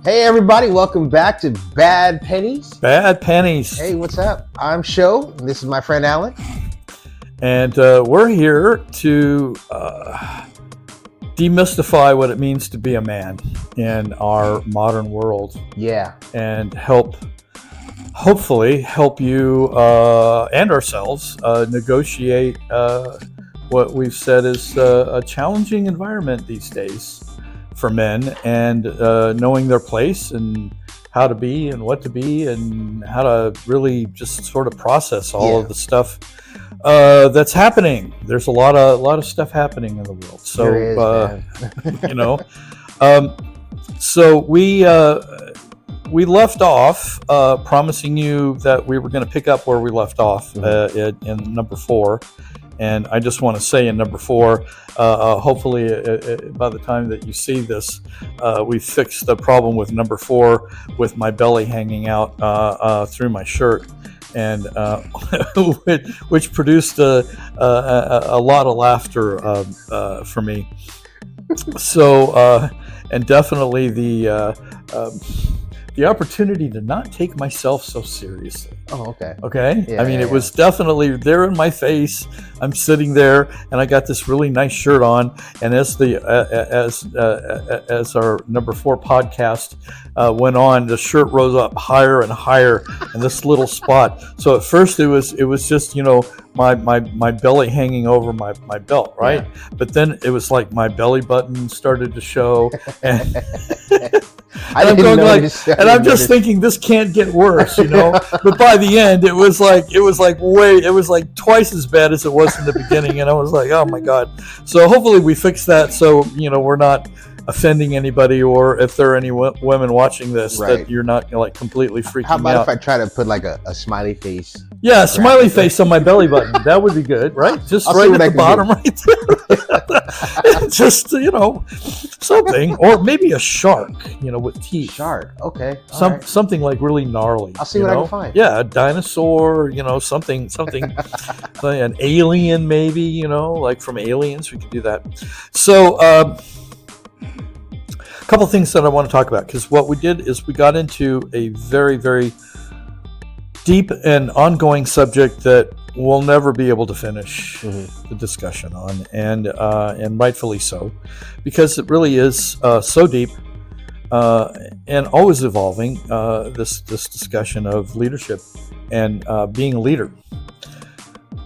Hey everybody, welcome back to Bad Pennies. Bad Pennies. Hey, what's up? I'm Sho, and this is my friend Alan. And we're here to demystify what it means to be a man in our modern world. Yeah. And hopefully help you and ourselves negotiate what we've said is a challenging environment these days for men, and knowing their place and how to be and what to be and how to really just sort of process all of the stuff that's happening. There's a lot of stuff happening in the world. So so we left off promising you that we were going to pick up where we left off in number 4. And I just want to say in number 4, hopefully by the time that you see this, we fixed the problem with number 4 with my belly hanging out through my shirt, and which produced a lot of laughter for me. So, and definitely the opportunity to not take myself so seriously. Oh, okay. Okay. Yeah, I mean, it was definitely there in my face. I'm sitting there, and I got this really nice shirt on. And as our number 4 podcast went on, the shirt rose up higher and higher in this little spot. So at first it was just my belly hanging over my belt, right? Yeah. But then it was like my belly button started to show, and I'm just thinking this can't get worse, But by the end, it was like twice as bad as it was in the beginning, and I was like, oh my God. So hopefully we fix that, so we're not offending anybody, or if there are any women watching this, that you're not completely freaking out. How about if I try to put like a smiley face? Yeah, a smiley face on my belly button. That would be good, right? Just right at the bottom, right there. Just something, or maybe a shark, with teeth. Shark, okay. Something like really gnarly. I'll see what I can find. Yeah, a dinosaur, something, an alien maybe, like from Aliens. We could do that. So. A couple things that I want to talk about, because what we did is we got into a very, very deep and ongoing subject that we'll never be able to finish the discussion on, and rightfully so, because it really is so deep and always evolving. This discussion of leadership and being a leader,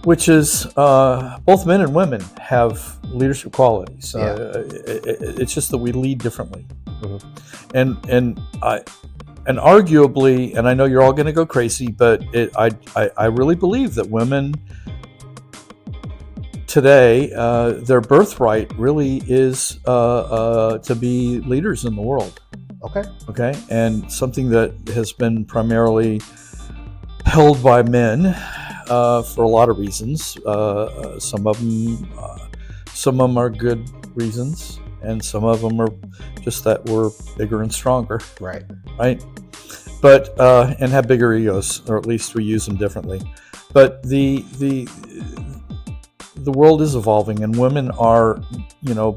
which is both men and women have leadership qualities. It's just that we lead differently, and arguably, and I know you're all going to go crazy, but I really believe that women today, their birthright really is to be leaders in the world. Okay, and something that has been primarily held by men. For a lot of reasons. Some of them are good reasons, and some of them are just that we're bigger and stronger. Right. But and have bigger egos, or at least we use them differently. But the world is evolving, and women are,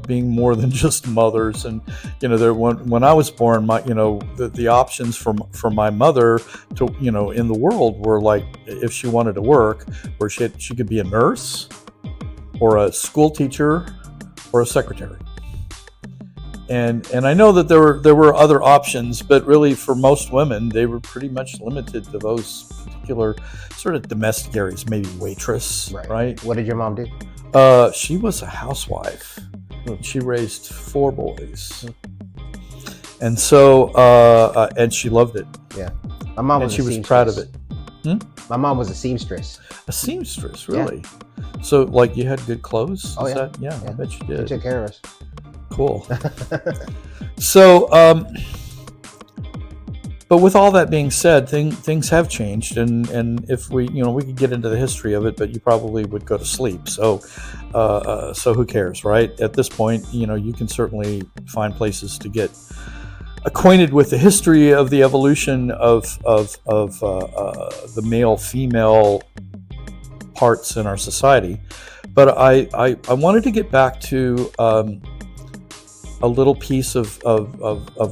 being more than just mothers. And when I was born, the options for my mother to in the world were like, if she wanted to work, where she could be a nurse, or a school teacher, or a secretary. And I know that there were other options, but really for most women, they were pretty much limited to those particular sort of domestic areas, maybe waitress, right? What did your mom do? She was a housewife. She raised 4 boys. And so, and she loved it. Yeah. My mom was she was proud of it. My mom was a seamstress. A seamstress, really? Yeah. So, like, you had good clothes? Oh, yeah. Yeah, I bet you did. She took care of us. Cool. So, but with all that being said, things have changed, and if we could get into the history of it, but you probably would go to sleep. So who cares, right? At this point, you can certainly find places to get acquainted with the history of the evolution of the male-female parts in our society. But I wanted to get back to a little piece of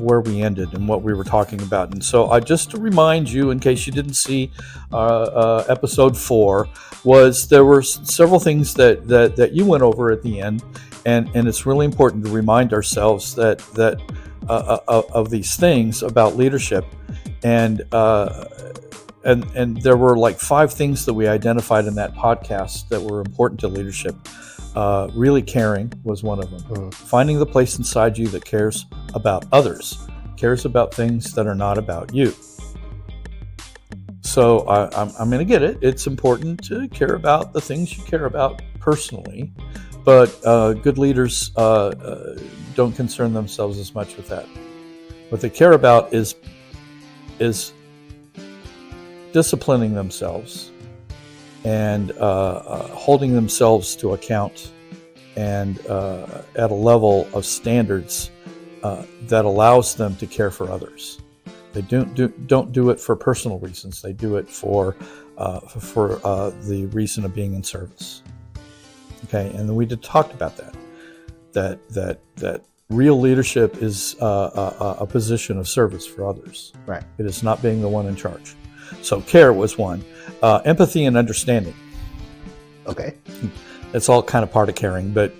where we ended and what we were talking about. And so just to remind you, in case you didn't see episode 4, was there were several things that you went over at the end, and it's really important to remind ourselves that of these things about leadership. And there were like 5 things that we identified in that podcast that were important to leadership. Really caring was one of them. Mm-hmm. Finding the place inside you that cares about others, cares about things that are not about you. So I'm going to get it. It's important to care about the things you care about personally, but good leaders don't concern themselves as much with that. What they care about is disciplining themselves and holding themselves to account, and at a level of standards that allows them to care for others. They don't do it for personal reasons. They do it for the reason of being in service. Okay, and we talked about that real leadership is a position of service for others. Right. It is not being the one in charge. So care was one. Empathy and understanding. Okay. It's all kind of part of caring, but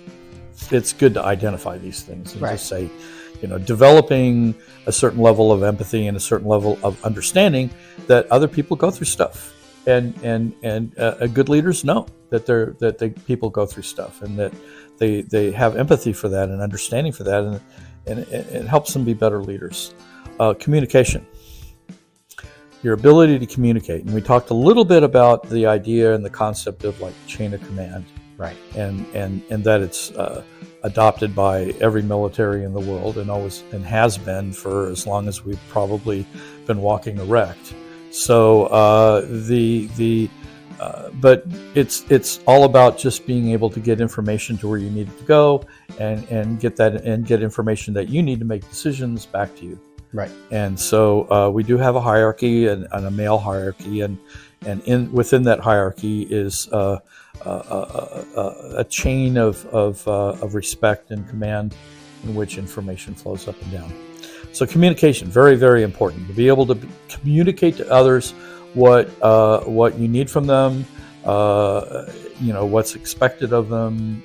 it's good to identify these things and just say, developing a certain level of empathy and a certain level of understanding that other people go through stuff, and good leaders know that people go through stuff, and that they have empathy for that and understanding for that, and it helps them be better leaders. Communication. Your ability to communicate. And we talked a little bit about the idea and the concept of like chain of command. Right. And that it's adopted by every military in the world, and has been for as long as we've probably been walking erect. So but it's all about just being able to get information to where you need it to go, and get information that you need to make decisions back to you. Right. And so we do have a hierarchy and a male hierarchy, and within that hierarchy is a chain of respect and command in which information flows up and down. So communication, very, very important. To be able to communicate to others what you need from them, what's expected of them,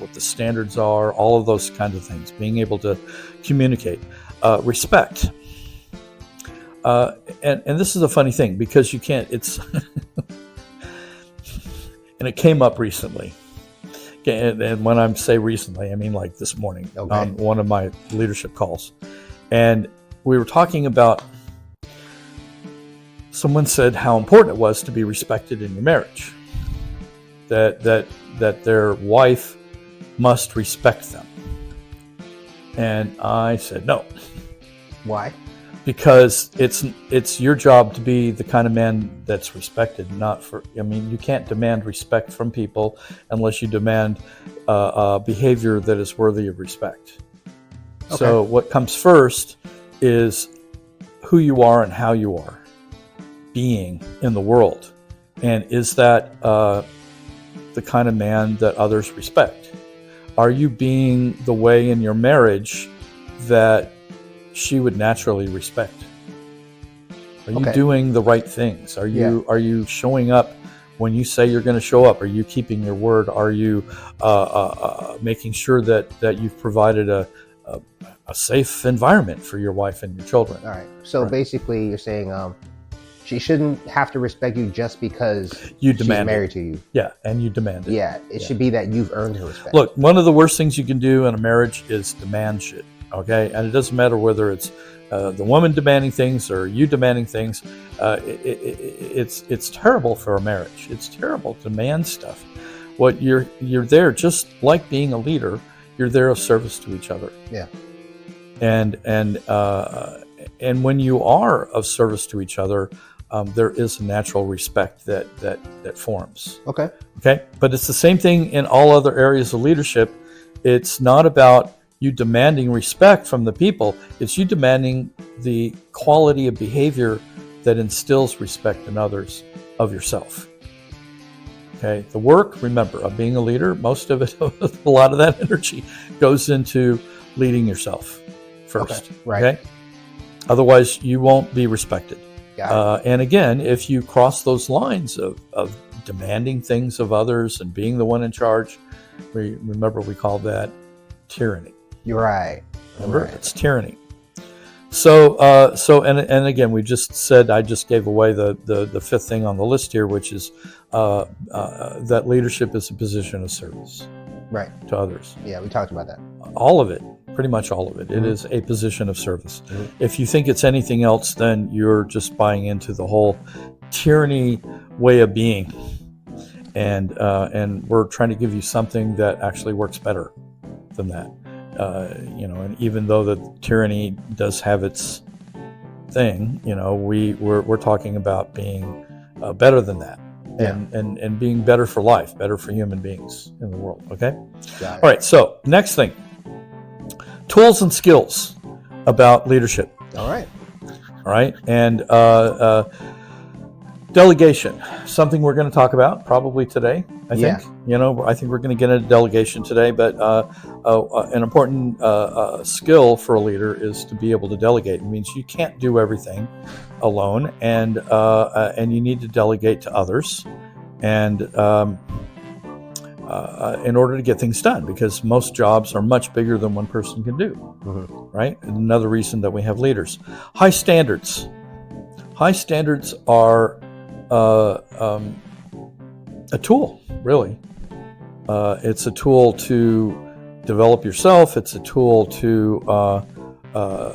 what the standards are, all of those kinds of things. Being able to communicate. Respect. And this is a funny thing, because you can't, it's, and it came up recently. And when I say recently, I mean like this morning on one of my leadership calls. And we were talking about, someone said how important it was to be respected in your marriage. That their wife must respect them. And I said no. Why? Because it's your job to be the kind of man that's respected, you can't demand respect from people unless you demand behavior that is worthy of respect. Okay. So what comes first is who you are and how you are being in the world. And is that the kind of man that others respect? Are you being the way in your marriage that she would naturally respect? Are you doing the right things? Are you showing up when you say you're going to show up? Are you keeping your word? Are you making sure that you've provided a safe environment for your wife and your children? All right. So basically you're saying she shouldn't have to respect you just because she's married to you. Yeah, and you demand it. Yeah, it should be that you've earned her respect. Look, one of the worst things you can do in a marriage is demand shit. Okay, and it doesn't matter whether it's the woman demanding things or you demanding things. It's terrible for a marriage. It's terrible to demand stuff. What you're there, just like being a leader, you're there of service to each other. Yeah. And when you are of service to each other, there is a natural respect that forms. Okay. But it's the same thing in all other areas of leadership. It's not about you demanding respect from the people. It's you demanding the quality of behavior that instills respect in others of yourself. Okay. The work, remember, of being a leader, most of it, a lot of that energy goes into leading yourself first. Okay. Right. Okay? Otherwise, you won't be respected. And again, if you cross those lines of demanding things of others and being the one in charge, remember we call that tyranny. You're right. Remember, it's tyranny. So and again, we just said, I just gave away the fifth thing on the list here, which is that leadership is a position of service, right, to others. Yeah, we talked about that. All of it, pretty much all of it. It is a position of service. If you think it's anything else, then you're just buying into the whole tyranny way of being, and we're trying to give you something that actually works better than that. And even though the tyranny does have its thing, we're talking about being better than that, and being better for life, better for human beings in the world. Okay. All right. So next thing, tools and skills about leadership. All right. And delegation, something we're going to talk about probably today. I think, I think we're going to get into delegation today, but an important skill for a leader is to be able to delegate. It means you can't do everything alone, and you need to delegate to others, and in order to get things done, because most jobs are much bigger than one person can do, right? And another reason that we have leaders. High standards. High standards are a tool, really. It's a tool to develop yourself. It's a tool to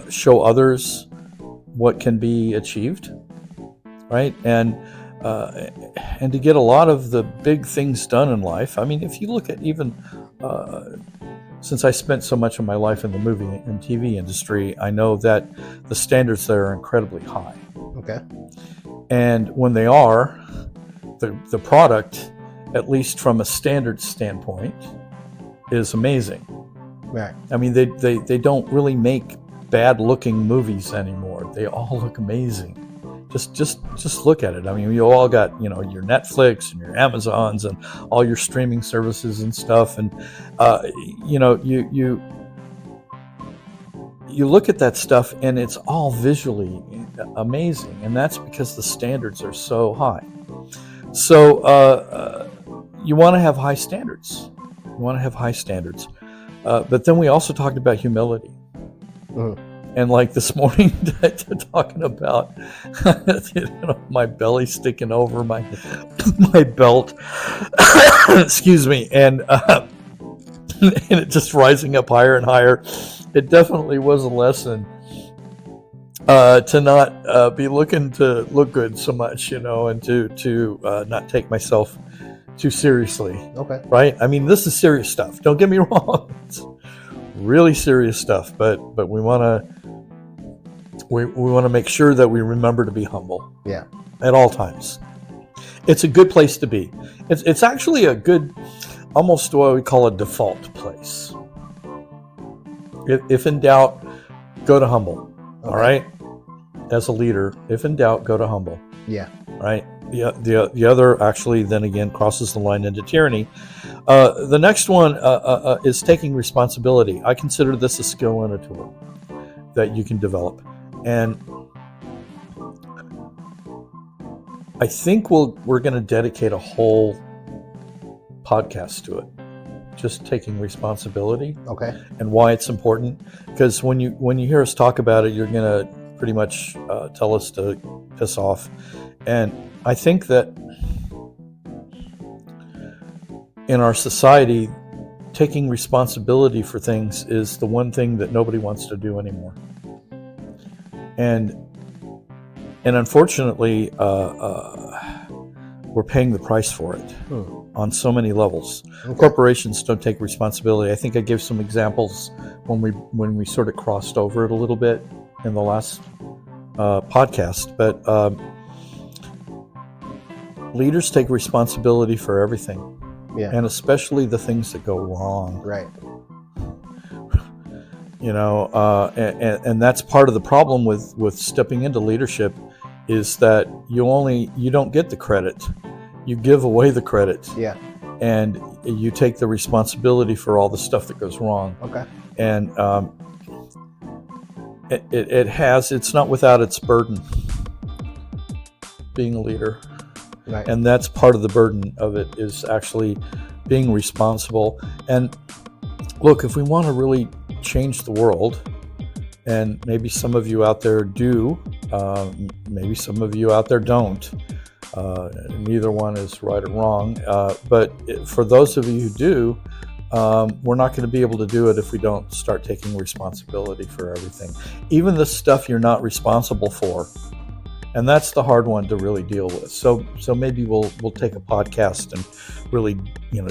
show others what can be achieved, right? And to get a lot of the big things done in life. I mean, if you look at even since I spent so much of my life in the movie and TV industry, I know that the standards there are incredibly high. Okay. And when they are, the product, at least from a standard standpoint, is amazing. Right. I mean, they don't really make bad looking movies anymore. They all look amazing. Just look at it. I mean, you all got, your Netflix and your Amazons and all your streaming services and stuff. And, you look at that stuff and it's all visually amazing. And that's because the standards are so high. So you want to have high standards. But then we also talked about humility. And like this morning, talking about my belly sticking over my belt, excuse me, and it just rising up higher and higher. It definitely was a lesson to not be looking to look good so much, and to not take myself too seriously. Okay. Right? I mean, this is serious stuff. Don't get me wrong. It's really serious stuff, but we want to make sure that we remember to be humble. Yeah. At all times. It's a good place to be. It's actually a good, almost what we call a default place. If in doubt, go to humble. Okay. All right? As a leader, if in doubt, go to humble. Yeah. Right? The other actually then again crosses the line into tyranny. The next one is taking responsibility. I consider this a skill and a tool that you can develop. And I think we're going to dedicate a whole podcast to it. Just taking responsibility. Okay. And why it's important. Because when you hear us talk about it, you're going to pretty much tell us to piss off. And I think that in our society, taking responsibility for things is the one thing that nobody wants to do anymore. And unfortunately, we're paying the price for it on so many levels. Okay. Corporations don't take responsibility. I think I gave some examples when we sort of crossed over it a little bit in the last podcast. But leaders take responsibility for everything, and especially the things that go wrong. Right. And that's part of the problem with stepping into leadership, is that you don't get the credit. You give away the credit. Yeah. And you take the responsibility for all the stuff that goes wrong. Okay. and it's not without its burden, being a leader. Right. And that's part of the burden of it, is actually being responsible. And look, if we want to really change the world, and maybe some of you out there do, maybe some of you out there don't, neither one is right or wrong, but for those of you who do, we're not going to be able to do it if we don't start taking responsibility for everything, even the stuff you're not responsible for. And that's the hard one to really deal with. So maybe we'll take a podcast and really,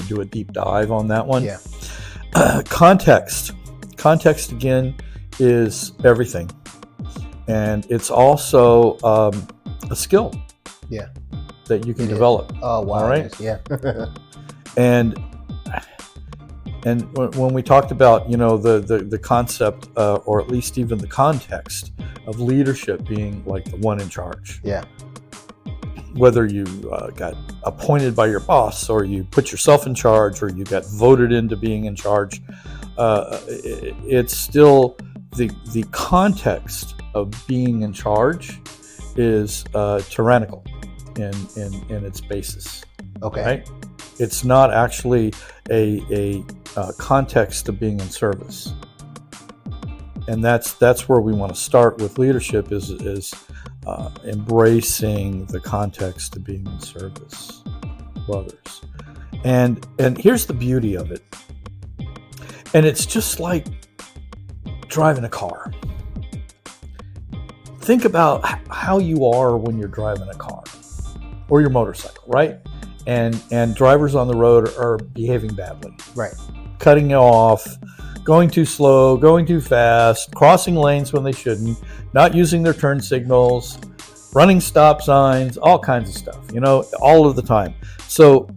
do a deep dive on that one. Yeah. Context again is everything, and it's also a skill. Yeah. That you can develop. Oh wow! All right. Yeah. and when we talked about the concept, or at least even the context of leadership being like the one in charge. Yeah. Whether you got appointed by your boss, or you put yourself in charge, or you got voted into being in charge, it's still the context of being in charge is tyrannical in its basis. Okay. Right? It's not actually a context of being in service, and that's where we want to start with leadership, is embracing the context of being in service of others. And here's the beauty of it, and it's just like driving a car. Think about how you are when you're driving a car or your motorcycle, right? And drivers on the road are behaving badly. Right. Cutting you off, going too slow, going too fast, crossing lanes when they shouldn't, not using their turn signals, running stop signs, all kinds of stuff, all of the time. So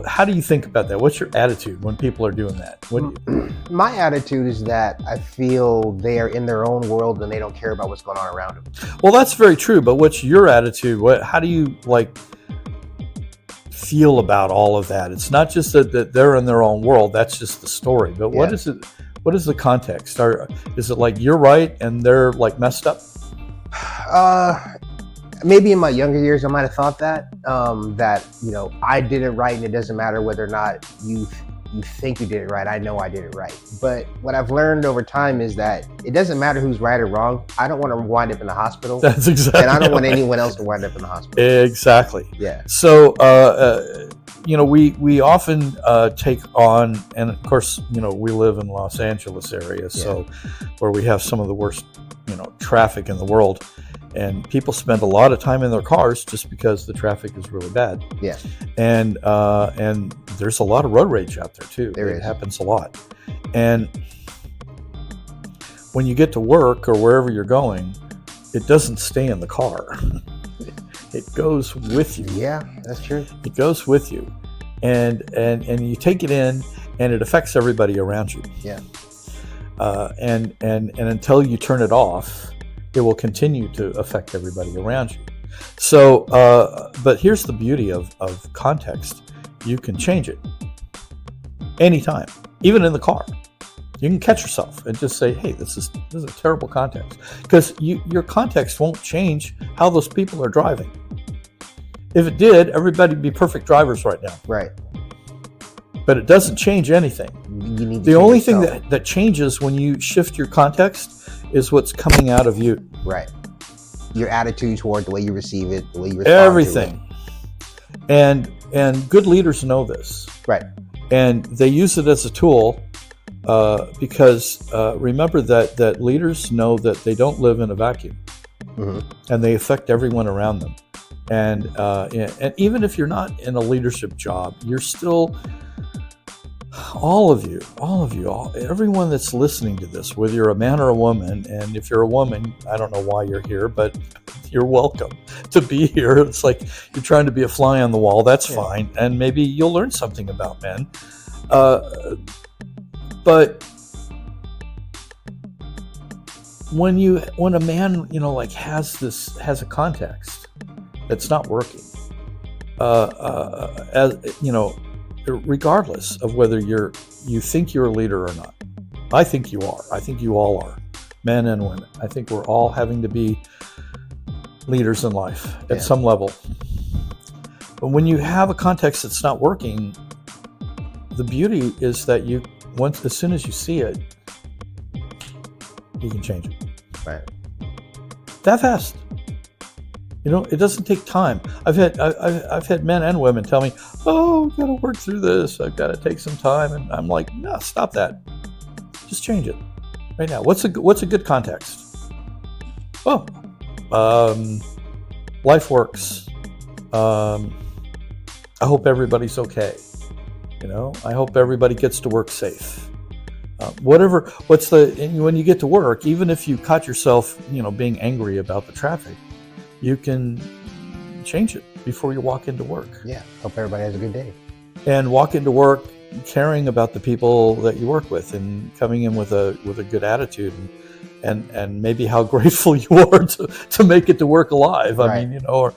how do you think about that? What's your attitude when people are doing that? My attitude is that I feel they are in their own world and they don't care about what's going on around them. Well, that's very true, but what's your attitude? How do you feel about all of that? It's not just that they're in their own world. That's just the story. But what is it? What is the context? Is it like you're right and they're like messed up? Maybe in my younger years, I might have thought that I did it right, and it doesn't matter whether or not you think you did it right. I know I did it right. But what I've learned over time is that it doesn't matter who's right or wrong. I don't want to wind up in the hospital. That's exactly. And I don't want anyone else to wind up in the hospital. Exactly. Yeah. So, we often take on, and of course, we live in Los Angeles area, so where we have some of the worst, traffic in the world. And people spend a lot of time in their cars just because the traffic is really bad. Yeah. And there's a lot of road rage out there too. It happens a lot. And when you get to work or wherever you're going, it doesn't stay in the car. It goes with you. Yeah, that's true. It goes with you. And you take it in, and it affects everybody around you. Yeah. And until you turn it off, it will continue to affect everybody around you. So, but here's the beauty of context. You can change it anytime, even in the car. You can catch yourself and just say, hey, this is a terrible context. Because your context won't change how those people are driving. If it did, everybody would be perfect drivers right now. Right. But it doesn't change anything. You need to the only thing that changes when you shift your context is what's coming out of you. Right. Your attitude toward the way you receive it, the way you respond everything. To it. And good leaders know this. Right. And they use it as a tool because remember that leaders know that they don't live in a vacuum. Mm-hmm. And they affect everyone around them. And even if you're not in a leadership job, you're still... All of you, everyone that's listening to this, whether you're a man or a woman, and if you're a woman, I don't know why you're here, but you're welcome to be here. It's like you're trying to be a fly on the wall. That's fine, and maybe you'll learn something about men. But when a man, has a context that's not working, regardless of whether you're you think you're a leader or not. I think you are. I think you all are, men and women. I think we're all having to be leaders in life at some level. But when you have a context that's not working, the beauty is that as soon as you see it, you can change it. Right. That fast. It doesn't take time. I've had men and women tell me, "Oh, I've got to work through this. I've got to take some time," and I'm like, "No, stop that. Just change it right now." What's a good context? Oh, life works. I hope everybody's okay. I hope everybody gets to work safe. When you get to work, even if you caught yourself, being angry about the traffic, you can change it before you walk into work. Yeah. Hope everybody has a good day. And walk into work caring about the people that you work with and coming in with a good attitude and maybe how grateful you are to make it to work alive. Right. I mean, or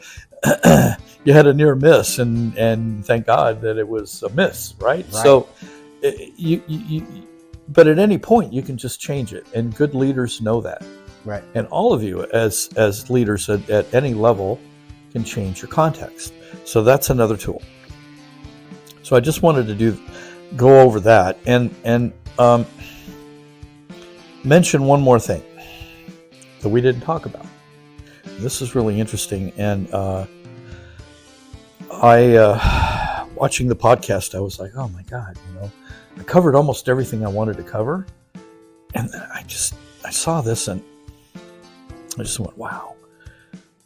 you had a near miss and thank God that it was a miss, right? So but at any point you can just change it, and good leaders know that. Right. And all of you as leaders at any level can change your context. So that's another tool. So I just wanted to go over that and mention one more thing that we didn't talk about. This is really interesting, and I watching the podcast, I was like, oh my God, I covered almost everything I wanted to cover, and then I saw this and I just went, wow,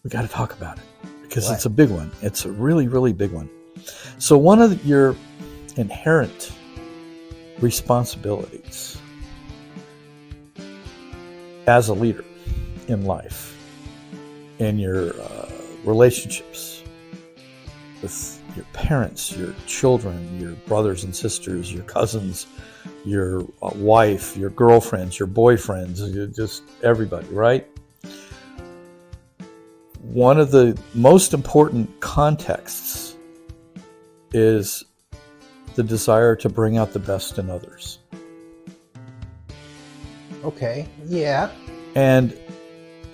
we got to talk about it because It's a big one. It's a really, really big one. So one of your inherent responsibilities as a leader in life, in your relationships with your parents, your children, your brothers and sisters, your cousins, your wife, your girlfriends, your boyfriends, just everybody, right? One of the most important contexts is the desire to bring out the best in others. Okay. Yeah. And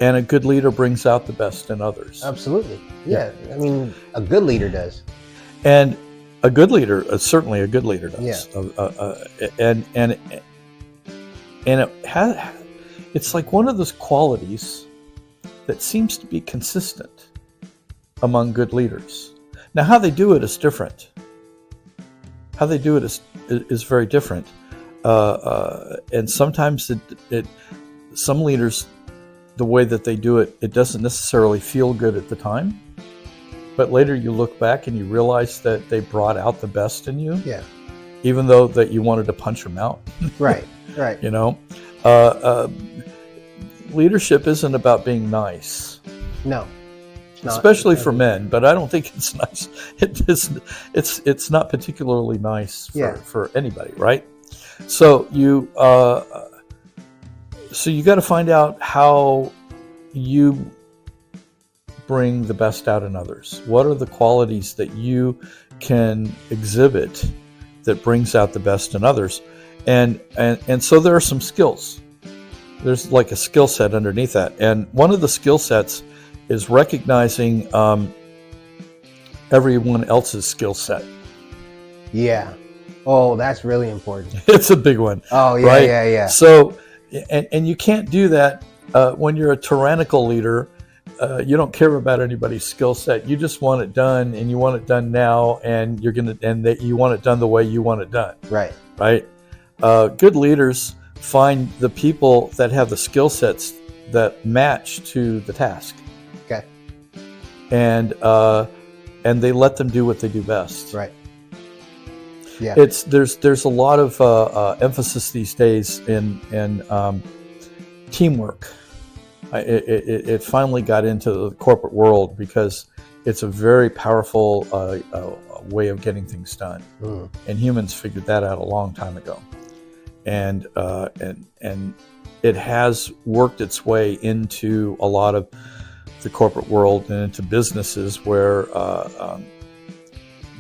a good leader brings out the best in others. Absolutely. Yeah. I mean, a good leader does. And a good leader, certainly a good leader does. Yeah. And it's like one of those qualities that seems to be consistent among good leaders. Now, how they do it is different. How they do it is very different. And sometimes some leaders, the way that they do it, it doesn't necessarily feel good at the time. But later you look back and you realize that they brought out the best in you. Yeah. Even though that you wanted to punch them out. Right. Right. Leadership isn't about being nice. No. It's not. Especially for men, but I don't think it's nice. It's not particularly nice for anybody, right? So you got to find out how you bring the best out in others. What are the qualities that you can exhibit that brings out the best in others? And so there are some skills. There's like a skill set underneath that. And one of the skill sets is recognizing everyone else's skill set. Yeah. Oh, that's really important. It's a big one. Oh, yeah, right? yeah. So, and you can't do that when you're a tyrannical leader. You don't care about anybody's skill set. You just want it done, and you want it done now, and you want it done the way you want it done. Right. Right. Good leaders find the people that have the skill sets that match to the task. Okay. And they let them do what they do best. Right. Yeah. There's a lot of emphasis these days in teamwork. It finally got into the corporate world because it's a very powerful way of getting things done, and humans figured that out a long time ago. And it has worked its way into a lot of the corporate world and into businesses where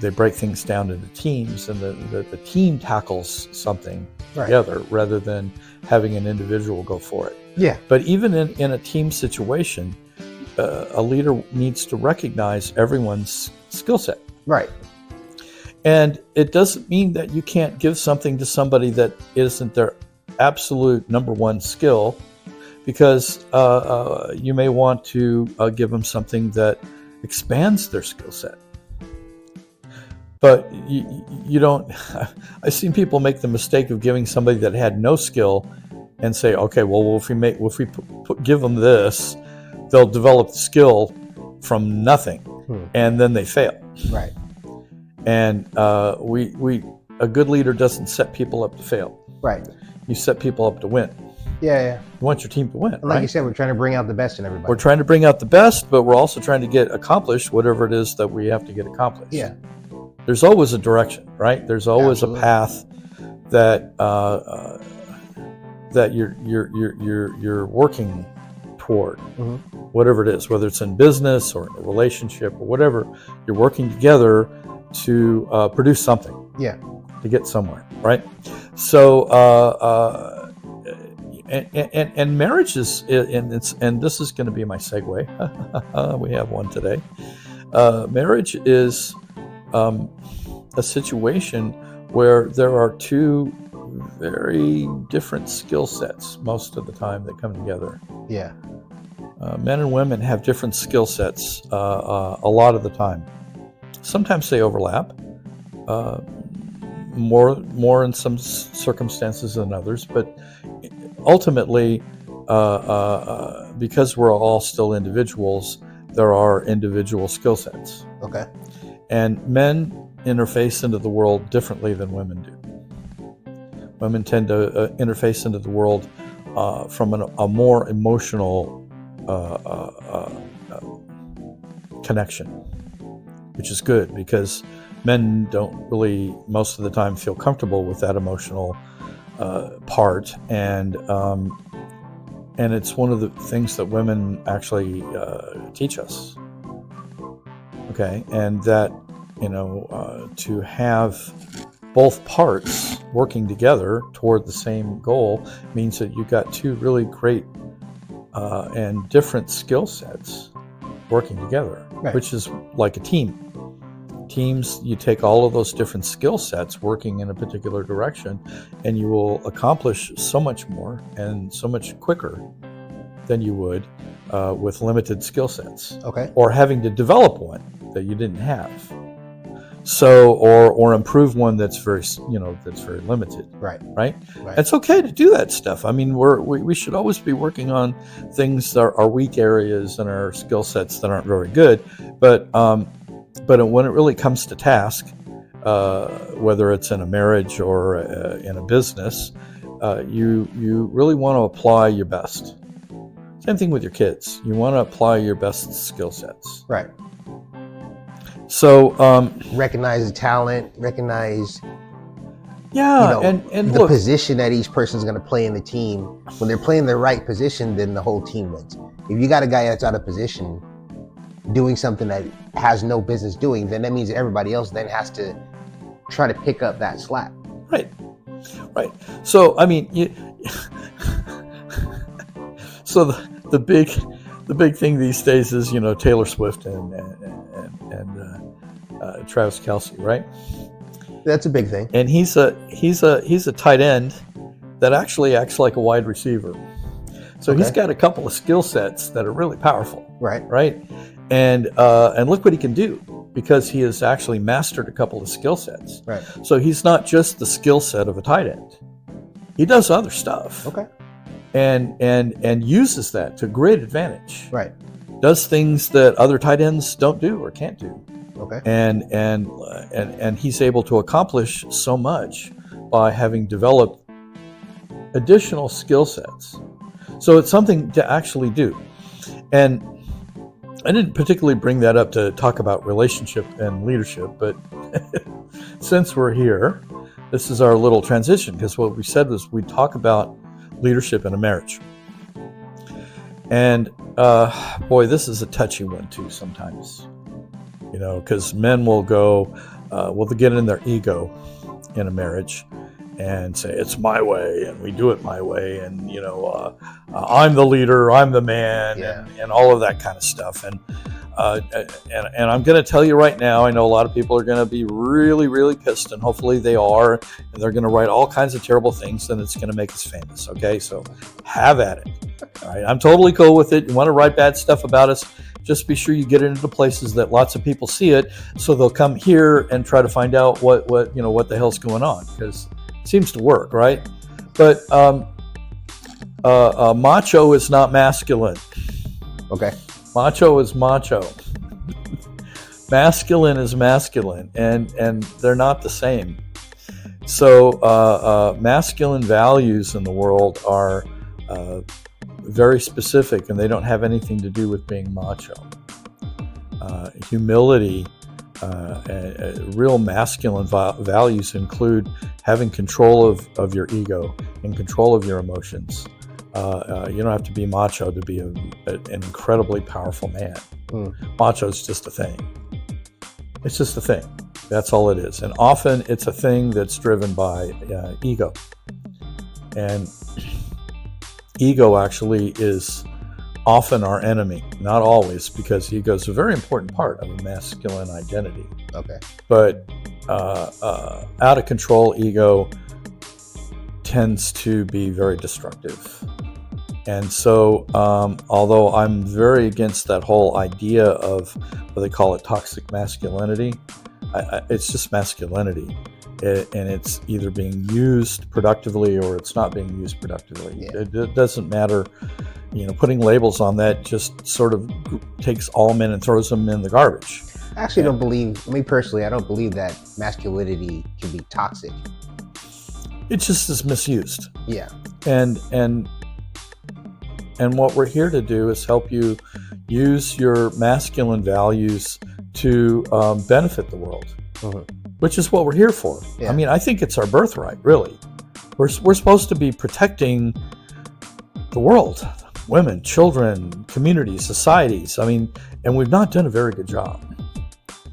they break things down into teams, and the team tackles something Right. together rather than having an individual go for it. Yeah. But even in a team situation, a leader needs to recognize everyone's skill set. Right. And it doesn't mean that you can't give something to somebody that isn't their absolute number one skill, because you may want to give them something that expands their skill set. But you don't. I've seen people make the mistake of giving somebody that had no skill and say, okay, well, if we give them this, they'll develop the skill from nothing, and then they fail. Right. And a good leader doesn't set people up to fail. Right. You set people up to win. Yeah. You want your team to win. And like you said, we're trying to bring out the best in everybody. We're trying to bring out the best, but we're also trying to get accomplished whatever it is that we have to get accomplished. Yeah. There's always a direction, right? There's always Absolutely. a path that that you're working toward, whatever it is, whether it's in business or in a relationship or whatever. You're working together to produce something. Yeah. To get somewhere, right? So and marriage is, and this is going to be my segue. We have one today. Marriage is a situation where there are two very different skill sets most of the time that come together. Yeah. Men and women have different skill sets a lot of the time. Sometimes they overlap, more in some circumstances than others, but ultimately, because we're all still individuals, there are individual skill sets. Okay. And men interface into the world differently than women do. Women tend to interface into the world from a more emotional connection, which is good because men don't really, most of the time, feel comfortable with that emotional part, and it's one of the things that women actually teach us. Okay, and that to have both parts working together toward the same goal means that you've got two really great and different skill sets working together, right. Which is like a team. Teams, you take all of those different skill sets working in a particular direction, and you will accomplish so much more and so much quicker than you would with limited skill sets. Okay. Or having to develop one that you didn't have. So, or improve one that's very limited. Right. Right. It's okay to do that stuff. I mean, we should always be working on things that are weak areas and our skill sets that aren't very good. But when it really comes to task, whether it's in a marriage or in a business, you really want to apply your best. Same thing with your kids. You want to apply your best skill sets. Right. So recognize the talent, recognize and the look, position that each person's going to play in the team. When they're playing the right position, then the whole team wins. If you got a guy that's out of position doing something that has no business doing, then that means everybody else then has to try to pick up that slack. Right. So I mean, so the big thing these days is Taylor Swift and Travis Kelce, right? That's a big thing. And he's a tight end that actually acts like a wide receiver. So He's got a couple of skill sets that are really powerful. Right. And look what he can do, because he has actually mastered a couple of skill sets. Right. So he's not just the skill set of a tight end. He does other stuff. Okay. And uses that to great advantage. Right. Does things that other tight ends don't do or can't do. Okay. And he's able to accomplish so much by having developed additional skill sets. So it's something to actually do. And I didn't particularly bring that up to talk about relationship and leadership, but since we're here, this is our little transition, because what we said was we'd talk about leadership in a marriage. And boy, this is a touchy one too sometimes, because men will go, will get in their ego in a marriage and say it's my way and we do it my way, and I'm the leader, I'm the man, and all of that kind of stuff. And I'm going to tell you right now, I know a lot of people are going to be really, really pissed, and hopefully they are, and they're going to write all kinds of terrible things, and it's going to make us famous. Okay, so have at it. All right, I'm totally cool with it. You want to write bad stuff about us, just be sure you get it into places that lots of people see it, so they'll come here and try to find out what the hell's going on, because it seems to work, right? But macho is not masculine. Okay. Macho is macho. Masculine is masculine, and they're not the same. So masculine values in the world are very specific, and they don't have anything to do with being macho. Humility, real masculine values include having control of your ego and control of your emotions. You don't have to be macho to be an incredibly powerful man. Macho is just a thing. It's just a thing. That's all it is. And often it's a thing that's driven by ego. And ego actually is often our enemy. Not always, because ego is a very important part of a masculine identity. Okay. But out of control ego tends to be very destructive. And so, although I'm very against that whole idea of what they call it, toxic masculinity, it's just masculinity. And it's either being used productively or it's not being used productively. Yeah. It doesn't matter. Putting labels on that just sort of takes all men and throws them in the garbage. I actually don't believe, me personally, I don't believe that masculinity can be toxic. It just is misused. Yeah. And what we're here to do is help you use your masculine values to benefit the world, which is what we're here for. Yeah. I mean, I think it's our birthright, really. We're supposed to be protecting the world, women, children, communities, societies. I mean, and we've not done a very good job.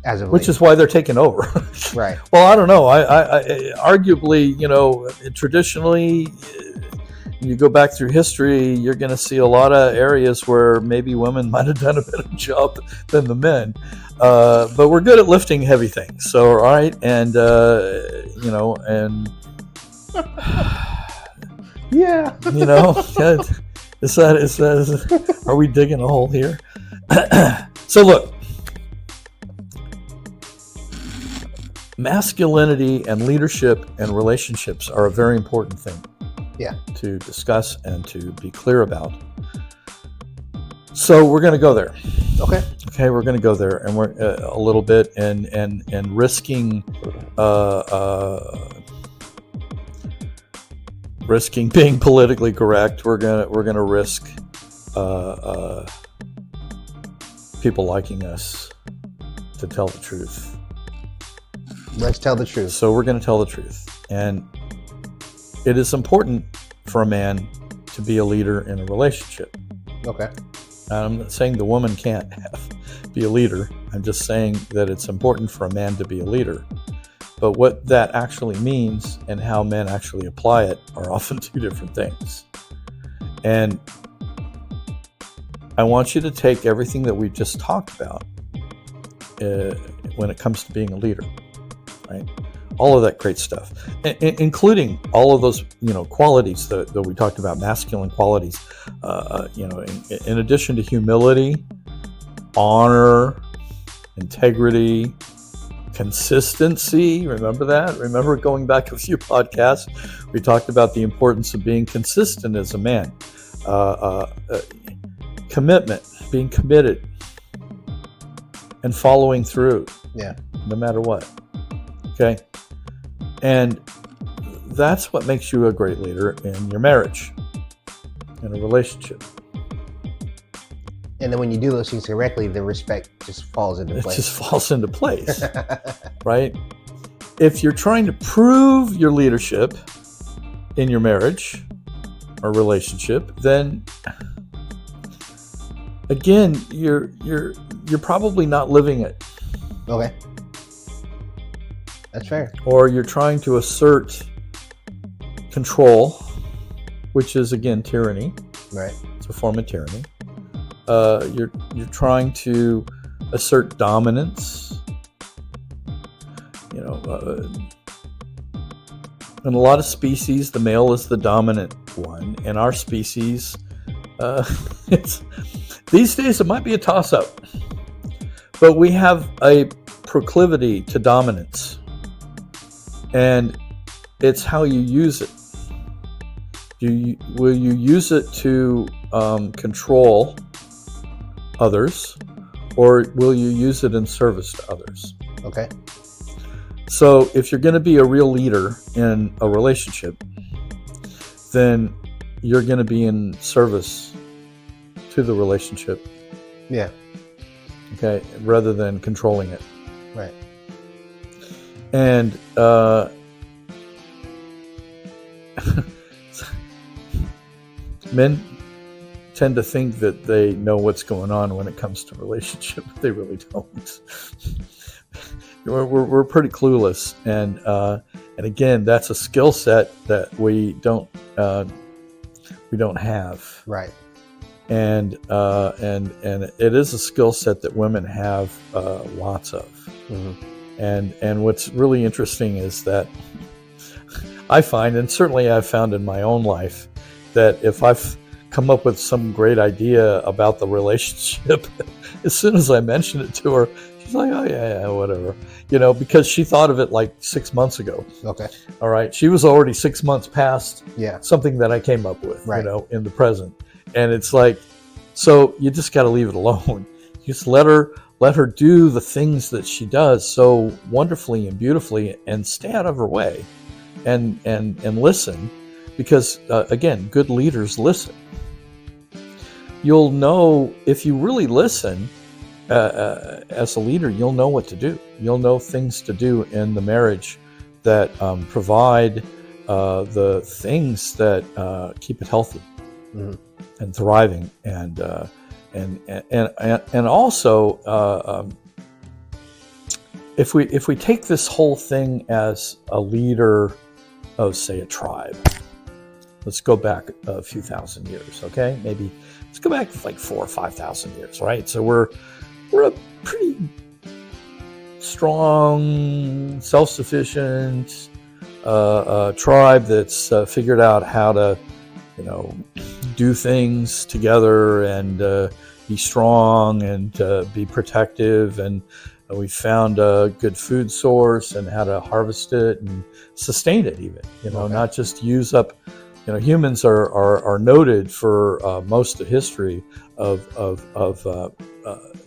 As of which late. Is why they're taking over. Right. Well, I don't know. I arguably, traditionally, you go back through history, you're going to see a lot of areas where maybe women might have done a better job than the men. But we're good at lifting heavy things. So, all right. And, and yeah. Are we digging a hole here? So look, masculinity and leadership and relationships are a very important thing. Yeah. To discuss and to be clear about. So we're going to go there. Okay, we're going to go there, and we're a little bit and risking being politically correct. We're gonna risk people liking us to tell the truth. Let's tell the truth. So we're going to tell the truth, and it is important for a man to be a leader in a relationship. Okay. I'm not saying the woman can't be a leader. I'm just saying that it's important for a man to be a leader. But what that actually means and how men actually apply it are often two different things. And I want you to take everything that we just talked about when it comes to being a leader, right? All of that great stuff, including all of those, qualities that we talked about, masculine qualities, in addition to humility, honor, integrity, consistency. Remember that? Remember going back a few podcasts, we talked about the importance of being consistent as a man, commitment, being committed, and following through. Yeah. No matter what. Okay. And that's what makes you a great leader in your marriage, in a relationship. And then when you do those things correctly, the respect just falls into place. It just falls into place, right? If you're trying to prove your leadership in your marriage or relationship, then again, you're probably not living it. Okay. That's fair. Or you're trying to assert control, which is again tyranny. Right. It's a form of tyranny. You're trying to assert dominance. You know, in a lot of species, the male is the dominant one. In our species, these days it might be a toss-up, but we have a proclivity to dominance, and it's how you use it. Will you use it to control others, or will you use it in service to others? Okay. So if you're going to be a real leader in a relationship, then you're going to be in service to the relationship. Yeah. Okay, rather than controlling it. Right. And men tend to think that they know what's going on when it comes to relationship. They really don't. We're pretty clueless, and again, that's a skill set that we don't have. Right. And it is a skill set that women have lots of. Mm-hmm. And what's really interesting is that I find, and certainly I've found in my own life, that if I've come up with some great idea about the relationship, as soon as I mention it to her, she's like, oh yeah, whatever. You know, because she thought of it like 6 months ago. Okay. All right. She was already 6 months past something that I came up with, right. You know, in the present. And it's like, so you just got to leave it alone. You just let her do the things that she does so wonderfully and beautifully, and stay out of her way, and listen, because again, good leaders listen. You'll know if you really listen. As a leader, you'll know what to do. You'll know things to do in the marriage that provide the things that keep it healthy and thriving, and also if we take this whole thing as a leader of, say, a tribe. Let's go back a few thousand years, okay? Maybe let's go back like 4,000 or 5,000 years, right? So we're a pretty strong, self-sufficient tribe that's figured out how to, you know, do things together and be strong and be protective, and we found a good food source and how to harvest it and sustain it, even, you know, not just use up. You know, humans are noted for most of history of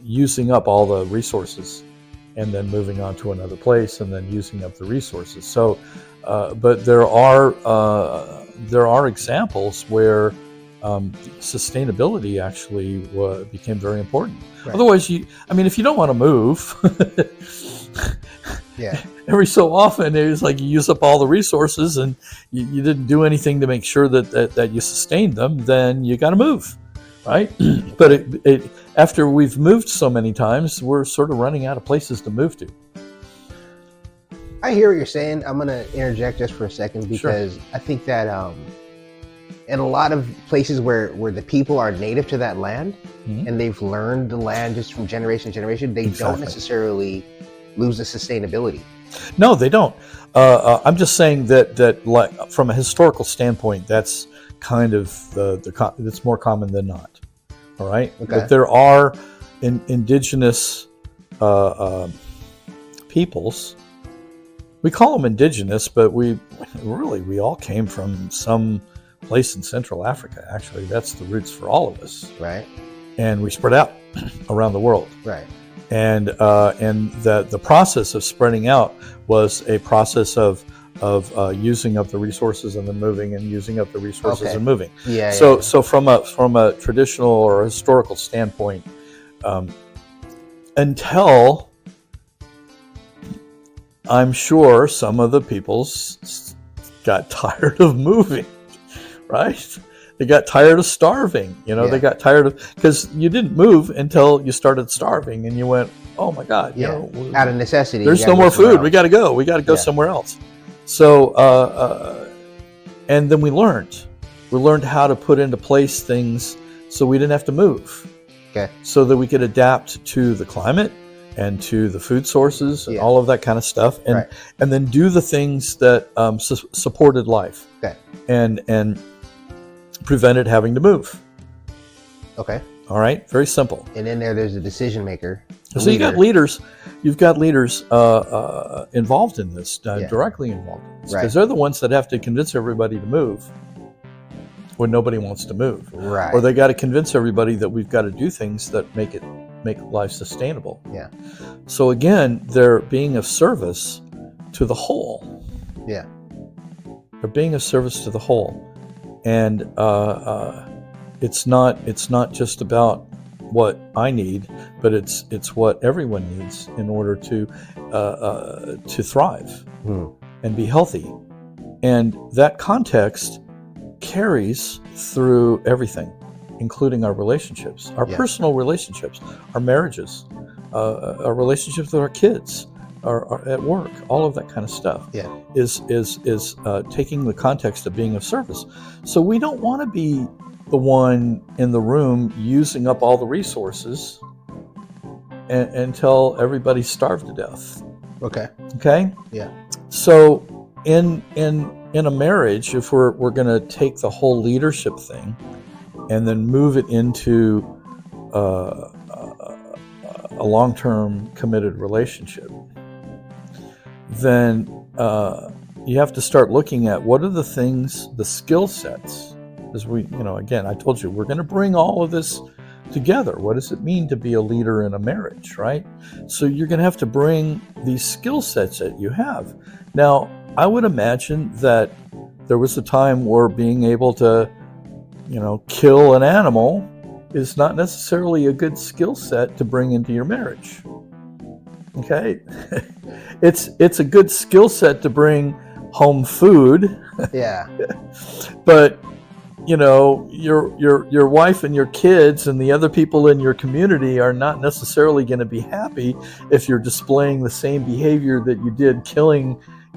using up all the resources and then moving on to another place and then using up the resources. So, but there are examples where sustainability actually became very important. Right. Otherwise, if you don't want to move, every so often it was like you use up all the resources and you didn't do anything to make sure that you sustained them, then you got to move, right? But after we've moved so many times, we're sort of running out of places to move to. I hear what you're saying. I'm going to interject just for a second, because I think that in a lot of places where the people are native to that land and they've learned the land just from generation to generation, they don't necessarily lose the sustainability. No, they don't. I'm just saying that like, from a historical standpoint, that's kind of it's more common than not. All right, but there are indigenous peoples. We call them indigenous, but we all came from some place in Central Africa. Actually, that's the roots for all of us. Right. And we spread out around the world. Right. And the process of spreading out was a process of using up the resources and then moving, and using up the resources and moving. So from a traditional or historical standpoint, until I'm sure some of the peoples got tired of moving, right? They got tired of starving. They got tired of, because you didn't move until you started starving, and you went, oh my God, out of necessity. There's no more food. We got to go. We got to go somewhere else. So, and then we learned how to put into place things so we didn't have to move. Okay. So that we could adapt to the climate and to the food sources and all of that kind of stuff, and then do the things that supported life. Okay. And prevented having to move. Okay. All right. Very simple. And in there's a decision maker. So you got leaders. You've got leaders involved in this, directly involved in this, because they're the ones that have to convince everybody to move when nobody wants to move. Right. Or they got to convince everybody that we've got to do things that make life sustainable. Yeah. So again, they're being of service to the whole. Yeah. They're being of service to the whole, and it's not just about what I need, but it's what everyone needs in order to thrive and be healthy, and that context carries through everything, including our relationships, our personal relationships, our marriages, our relationships with our kids, our at work, all of that kind of stuff. Is taking the context of being of service. So we don't want to be the one in the room using up all the resources until everybody's starved to death. Okay. Yeah. So in a marriage, if we're going to take the whole leadership thing and then move it into a long-term committed relationship, then you have to start looking at what are the things, the skill sets. As we, again, I told you, we're going to bring all of this together. What does it mean to be a leader in a marriage, right? So you're going to have to bring these skill sets that you have. Now, I would imagine that there was a time where being able to, kill an animal is not necessarily a good skill set to bring into your marriage. Okay? It's a good skill set to bring home food. Yeah. But your wife and your kids and the other people in your community are not necessarily going to be happy if you're displaying the same behavior that you did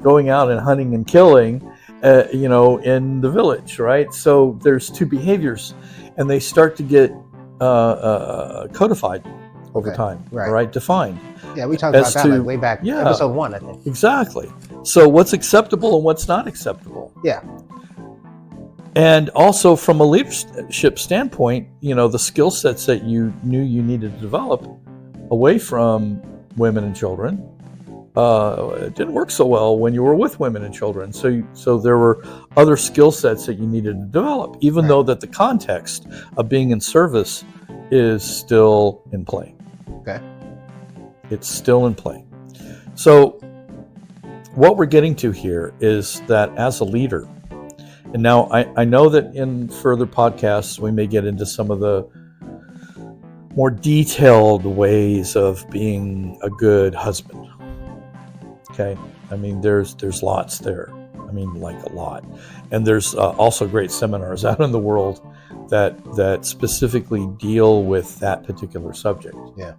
going out and hunting and killing, in the village, right? So there's two behaviors, and they start to get codified over time, right? Defined. Yeah, we talked about that way back, episode 1, I think. Exactly. So what's acceptable and what's not acceptable? Yeah. And also from a leadership standpoint, the skill sets that you knew you needed to develop away from women and children, it didn't work so well when you were with women and children. So there were other skill sets that you needed to develop, even though that the context of being in service is still in play. Okay. It's still in play. So what we're getting to here is that as a leader, and now I know that in further podcasts, we may get into some of the more detailed ways of being a good husband. Okay. I mean, there's lots there. I mean, like a lot. And there's also great seminars out in the world that specifically deal with that particular subject. Yeah.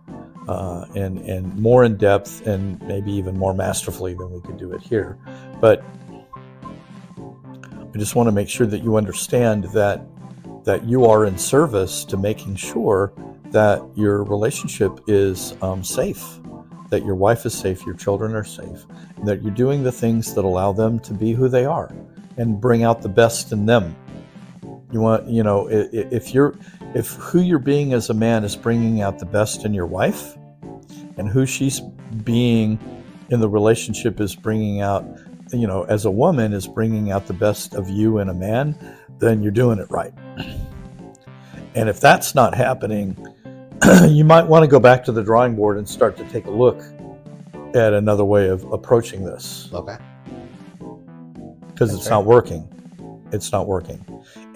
And more in depth and maybe even more masterfully than we could do it here. But I just want to make sure that you understand that you are in service to making sure that your relationship is safe, that your wife is safe, your children are safe, and that you're doing the things that allow them to be who they are and bring out the best in them. You want, if who you're being as a man is bringing out the best in your wife, and who she's being in the relationship is bringing out, as a woman is bringing out the best of you in a man, then you're doing it right. And if that's not happening, you might want to go back to the drawing board and start to take a look at another way of approaching this. Okay. Because it's not working. It's not working.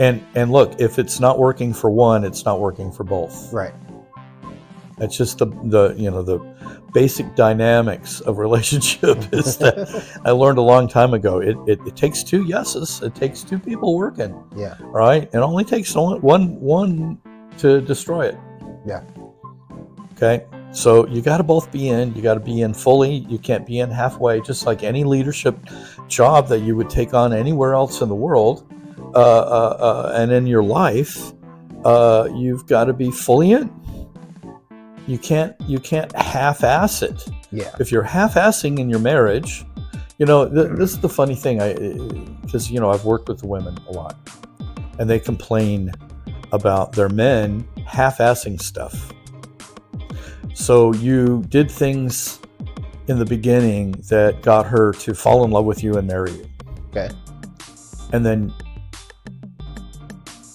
And look, if it's not working for one, it's not working for both. Right. It's just the basic dynamics of relationship is that I learned a long time ago. It takes two yeses. It takes two people working. Yeah. Right. It only takes one to destroy it. Yeah. Okay. So you got to both be in. You got to be in fully. You can't be in halfway. Just like any leadership job that you would take on anywhere else in the world, and in your life, you've got to be fully in. You can't half-ass it. Yeah. If you're half-assing in your marriage, this is the funny thing. Because I've worked with the women a lot, and they complain about their men half-assing stuff. So you did things in the beginning that got her to fall in love with you and marry you. Okay. And then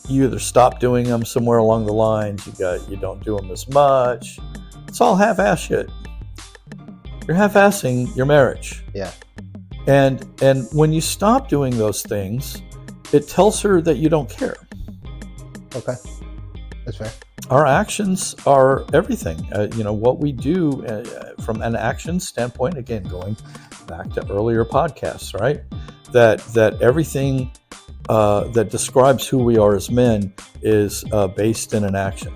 you either stop doing them somewhere along the lines, you don't do them as much. It's all half-ass shit. You're half-assing your marriage. Yeah. And when you stop doing those things, it tells her that you don't care. Okay. That's fair. Our actions are everything. What we do from an action standpoint, again, going back to earlier podcasts, right? That everything that describes who we are as men is based in an action.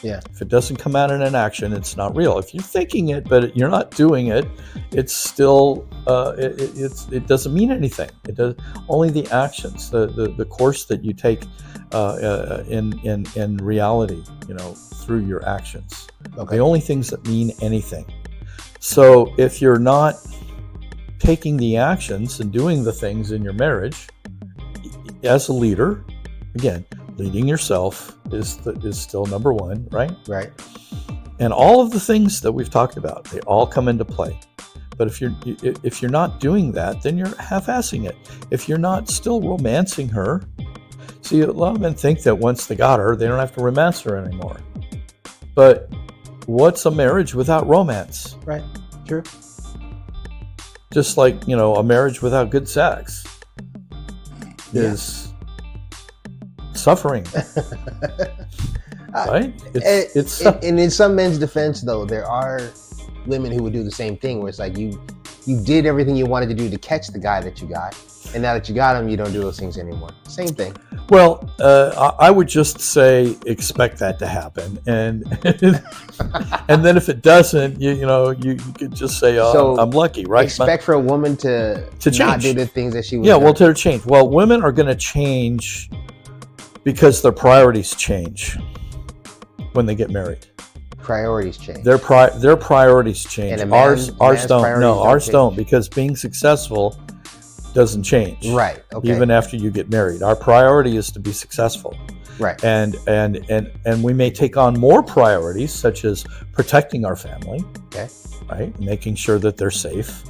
Yeah. If it doesn't come out in an action, it's not real. If you're thinking it, but you're not doing it, it's still it doesn't mean anything. It does only the actions, the course that you take in reality, through your actions. Okay. The only things that mean anything. So if you're not taking the actions and doing the things in your marriage, as a leader, again, leading yourself is still number one, right? Right. And all of the things that we've talked about, they all come into play. But if you're not doing that, then you're half-assing it. If you're not still romancing her, see, a lot of men think that once they got her, they don't have to romance her anymore. But what's a marriage without romance? Right. True. Just like, a marriage without good sex is suffering. Right? And in some men's defense, though, there are women who would do the same thing, where it's like you did everything you wanted to do to catch the guy that you got, and now that you got him, you don't do those things anymore. Same thing. Well, I would just say expect that to happen, and and then if it doesn't, you could just say, "Oh, I'm lucky," right? Expect for a woman to change. Not do the things that she was. Yeah, doing. well, to change. Well, women are going to change because their priorities change when they get married. Priorities change. Their priorities change. And ours don't. No, ours change. don't, because being successful doesn't change. Right. Okay. Even after you get married, our priority is to be successful. Right. And we may take on more priorities, such as protecting our family. Okay. Right. Making sure that they're safe.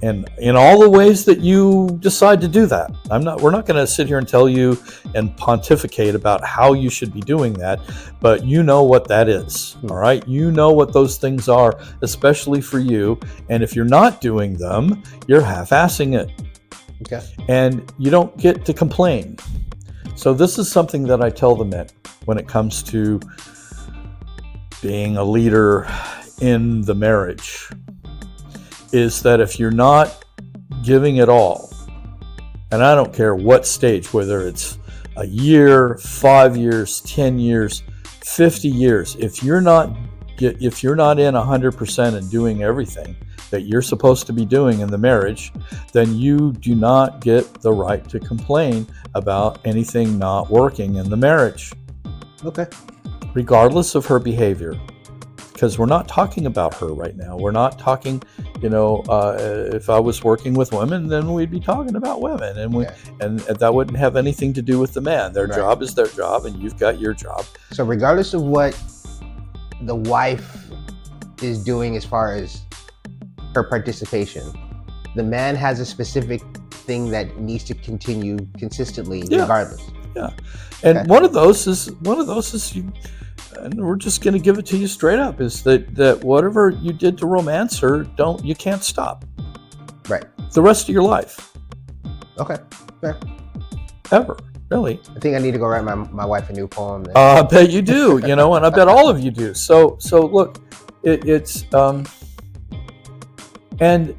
And in all the ways that you decide to do that. We're not going to sit here and tell you and pontificate about how you should be doing that, but you know what that is. All right. You know what those things are, especially for you. And if you're not doing them, you're half-assing it. Okay. And you don't get to complain. So this is something that I tell the men when it comes to being a leader in the marriage, is that if you're not giving it all, and I don't care what stage, whether it's a year, 5 years, 10 years, 50 years, if you're not in 100% and doing everything that you're supposed to be doing in the marriage, then you do not get the right to complain about anything not working in the marriage. Okay. Regardless of her behavior. Because we're not talking about her right now. We're not talking, if I was working with women, then we'd be talking about women, and that wouldn't have anything to do with the man. Their job is their job, and you've got your job. So regardless of what the wife is doing as far as her participation, the man has a specific thing that needs to continue consistently, regardless. Yeah, and one of those is you. And we're just going to give it to you straight up, is that whatever you did to romance her, you can't stop. Right. The rest of your life. Okay. Fair. Ever. Really? I think I need to go write my wife a new poem then. I bet you do, and I bet all of you do. So look, it's and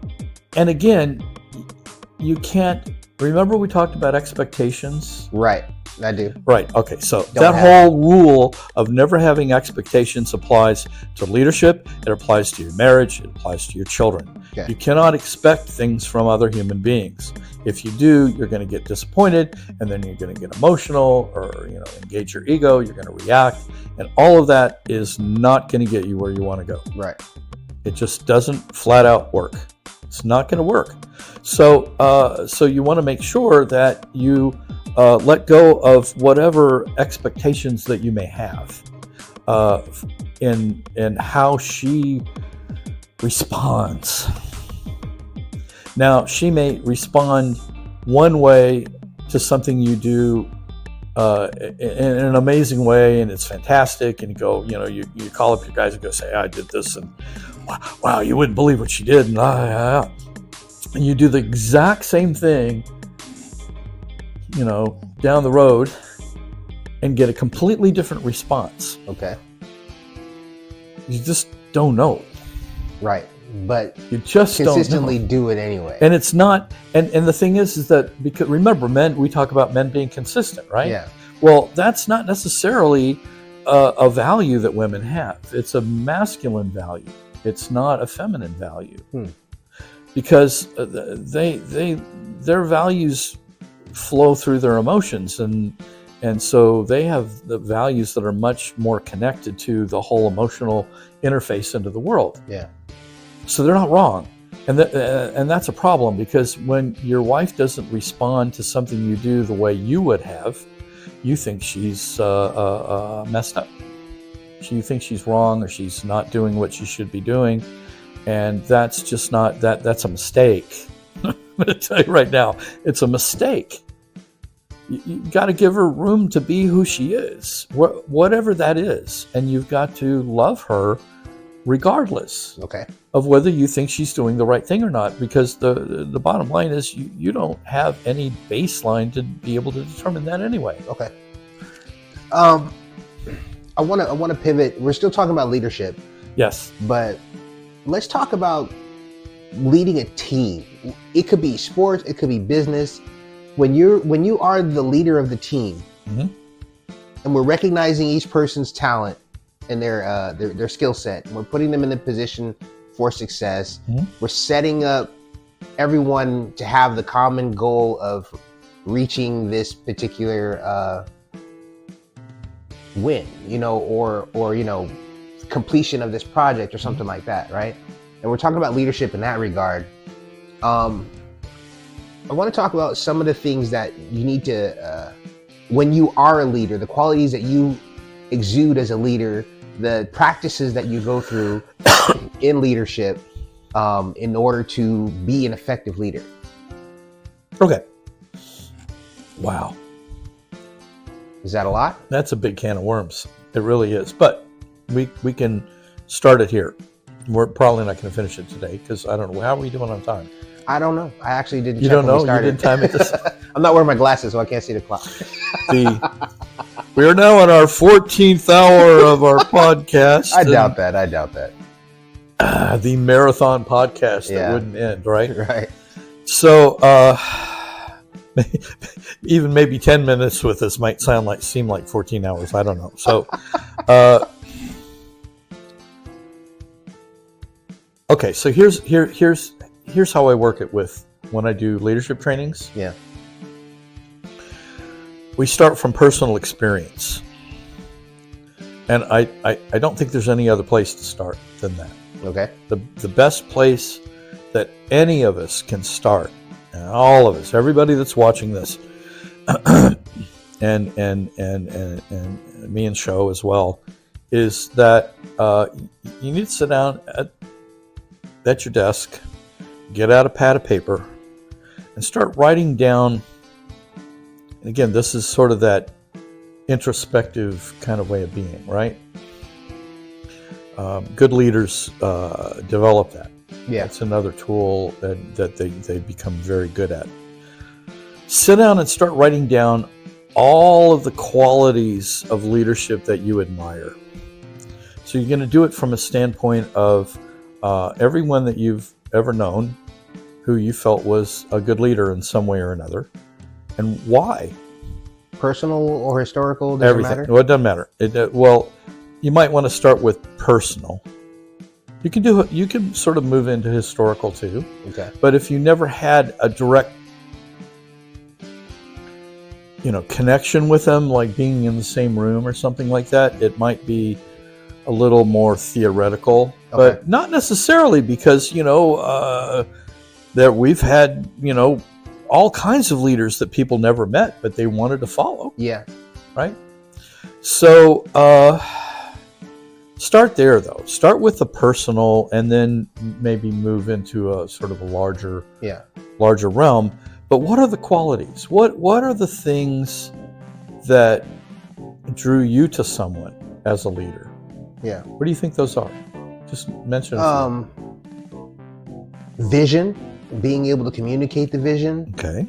again, you can't. Remember we talked about expectations? Right, I do. Right, okay, so Don't that whole rule of never having expectations applies to leadership, it applies to your marriage, it applies to your children. Okay. You cannot expect things from other human beings. If you do, you're going to get disappointed, and then you're going to get emotional, or engage your ego, you're going to react, and all of that is not going to get you where you want to go. Right. It just doesn't flat out work. It's not going to work. So you want to make sure that you let go of whatever expectations that you may have in how she responds. Now, she may respond one way to something you do in an amazing way, and it's fantastic, and you call up your guys and go say, I did this, and wow, you wouldn't believe what she did, and you do the exact same thing down the road and get a completely different response. Okay. You just don't know. Right. But you just consistently don't know. do it anyway. And it's not, and the thing is that, because remember, we talk about men being consistent, right? Yeah. Well, that's not necessarily a value that women have. It's a masculine value. It's not a feminine value. Because their values flow through their emotions, and so they have the values that are much more connected to the whole emotional interface into the world. Yeah. So they're not wrong, and that's a problem, because when your wife doesn't respond to something you do the way you would have, you think she's messed up. You think she's wrong, or she's not doing what she should be doing, and that's just not that. That's a mistake. I'm going to tell you right now, it's a mistake. You got to give her room to be who she is, whatever that is, and you've got to love her regardless of whether you think she's doing the right thing or not, because the bottom line is you don't have any baseline to be able to determine that anyway. Okay. I want to pivot. We're still talking about leadership. Yes. But let's talk about leading a team. It could be sports, it could be business. When you are the leader of the team, and we're recognizing each person's talent and their skill set, and we're putting them in the position for success. We're setting up everyone to have the common goal of reaching this particular win, or completion of this project or something like that, right? And we're talking about leadership in that regard. I want to talk about some of the things that you need to, when you are a leader, the qualities that you exude as a leader, the practices that you go through in leadership in order to be an effective leader. Okay. Wow. Is that a lot? That's a big can of worms. It really is. But we can start it here. We're probably not going to finish it today, because I don't know. How are we doing on time? I don't know. I actually didn't. You check don't when know? we started. You didn't time it this. I'm not wearing my glasses, so I can't see the clock. We are now on our 14th hour of our podcast. I doubt that. The marathon podcast that wouldn't end, right? Right. So, even maybe 10 minutes with this might seem like 14 hours. I don't know. So, okay. So here's how I work it when I do leadership trainings. Yeah. We start from personal experience. And I don't think there's any other place to start than that. Okay. The best place that any of us can start, and all of us, everybody that's watching this, and me and Show as well, is that you need to sit down at your desk, get out a pad of paper, and start writing down. And again, this is sort of that introspective kind of way of being, right? Good leaders develop that. Yeah. It's another tool that they become very good at. Sit down and start writing down all of the qualities of leadership that you admire. So you're going to do it from a standpoint of everyone that you've ever known who you felt was a good leader in some way or another, and why. Personal or historical, doesn't Everything. matter? Well, it doesn't matter. Well, you might want to start with personal. You can sort of move into historical too. Okay. But if you never had a direct, connection with them, like being in the same room or something like that, it might be a little more theoretical. Okay. But not necessarily, because that we've had all kinds of leaders that people never met, but they wanted to follow. Yeah. Right. So start there, though. Start with the personal, and then maybe move into a sort of a larger realm. But what are the qualities? What are the things that drew you to someone as a leader? Yeah. What do you think those are? Just mention a few. Vision, being able to communicate the vision. Okay.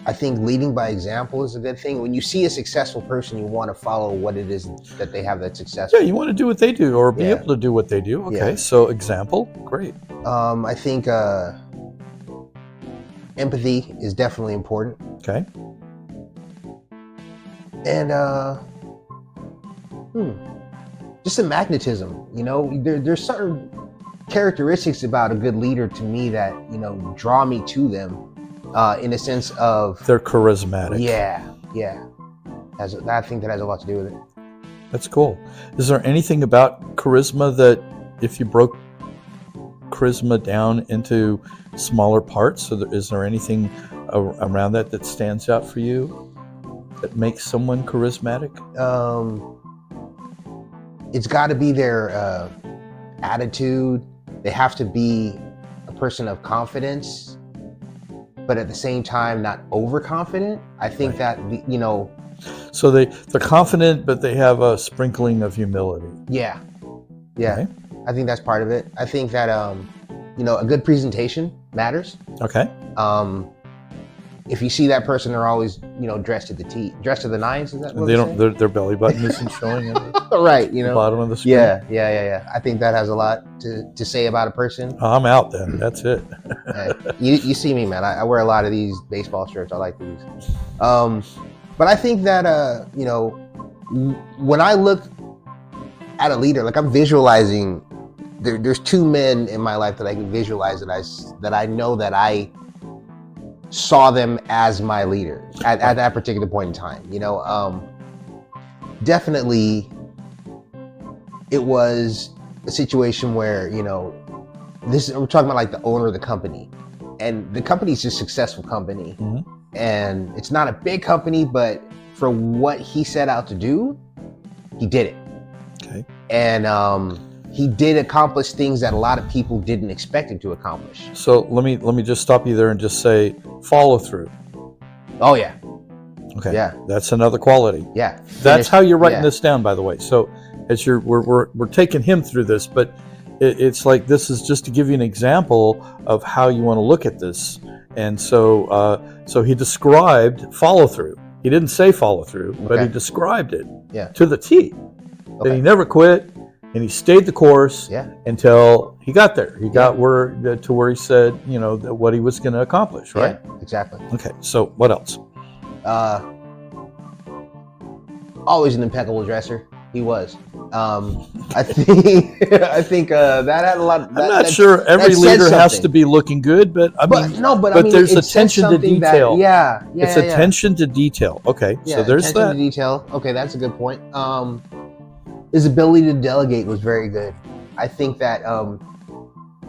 I think leading by example is a good thing. When you see a successful person, you want to follow what it is that they have that's successful. Yeah, you want to do what they do, or be able to do what they do. Okay, so example, great. I think empathy is definitely important. Okay. And just a magnetism. There's certain characteristics about a good leader to me that draw me to them. In a sense of they're charismatic. Yeah. I think that has a lot to do with it. That's cool. Is there anything about charisma that, if you broke charisma down into smaller parts, is there anything around that stands out for you that makes someone charismatic? It's got to be their attitude. They have to be a person of confidence, but at the same time not overconfident. I think that so they're confident, but they have a sprinkling of humility. Yeah. Okay. I think that's part of it. I think that a good presentation matters. Okay. If you see that person, they're always dressed to the nines. Is that what they don't? Their belly button isn't showing at right. The bottom of the screen. Yeah. I think that has a lot to say about a person. I'm out then. That's it. You see me, man. I wear a lot of these baseball shirts. I like these. But I think that when I look at a leader, like I'm visualizing. There's two men in my life that I can visualize that I know that I saw them as my leader at that particular point in time. Definitely it was a situation where we're talking about like the owner of the company, and the company's a successful company. Mm-hmm. And it's not a big company, but for what he set out to do, he did it. Okay. And he did accomplish things that a lot of people didn't expect him to accomplish. So let me just stop you there and just say follow through. Oh yeah. Okay. Yeah. That's another quality. Yeah. That's how you're writing this down, by the way. So as we're taking him through this, but it's like, this is just to give you an example of how you want to look at this. And so he described follow through. He didn't say follow through, but he described it to the T. That he never quit, and he stayed the course until he got there. He got to where he said, what he was going to accomplish, right? Yeah, exactly. Okay, so what else? Always an impeccable dresser. He was. I think that had a lot. I'm not sure every leader has to be looking good, but there's attention to detail. It's attention to detail. Okay, so there's attention that. To detail. Okay, that's a good point. His ability to delegate was very good. I think that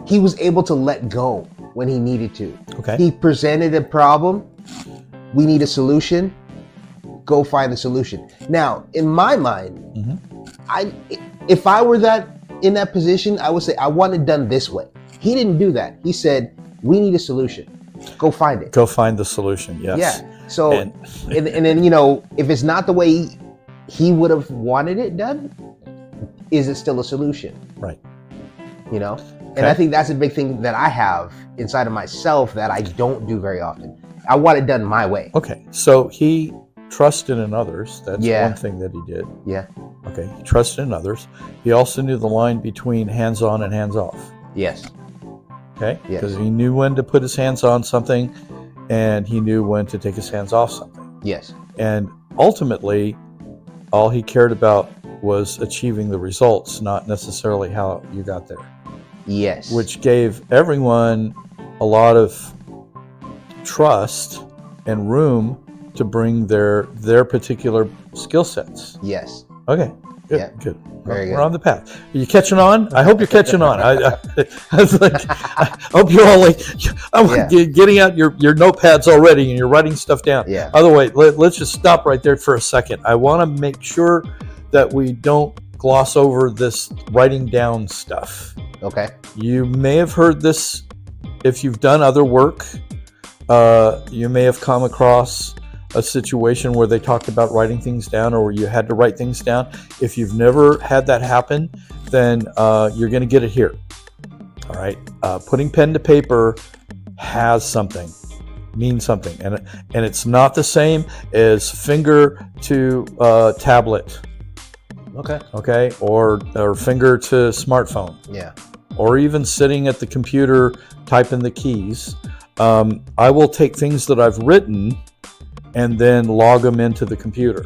he was able to let go when he needed to. Okay. He presented a problem. We need a solution. Go find the solution. Now, in my mind, if I were in that position, I would say I want it done this way. He didn't do that. He said, we need a solution. Go find it. Go find the solution. Yes. Yeah. So, and then, if it's not the way he would have wanted it done, is it still a solution? Right. And I think that's a big thing that I have inside of myself that I don't do very often. I want it done my way. Okay, so he trusted in others. That's Yeah. one thing that he did. Yeah. Okay, he trusted in others. He also knew the line between hands-on and hands-off. Yes. Okay, Yes. because he knew when to put his hands on something, and he knew when to take his hands off something. Yes. And ultimately, all he cared about was achieving the results, not necessarily how you got there. Yes. Which gave everyone a lot of trust and room to bring their particular skill sets. Yes. Okay, good, Yeah. good. Very good. We're on the path. Are you catching on? I hope you're catching on. I was like, I hope you're all like, getting out your notepads already and you're writing stuff down. Yeah. Otherwise, let's just stop right there for a second. I want to make sure that we don't gloss over this writing down stuff. Okay. You may have heard this if you've done other work. You may have come across a situation where they talked about writing things down, or where you had to write things down. If you've never had that happen, then you're going to get it here. All right. Putting pen to paper has something, means something, and it's not the same as finger to tablet. Okay. Okay, or finger to smartphone. Yeah. Or even sitting at the computer typing the keys. I will take things that I've written and then log them into the computer.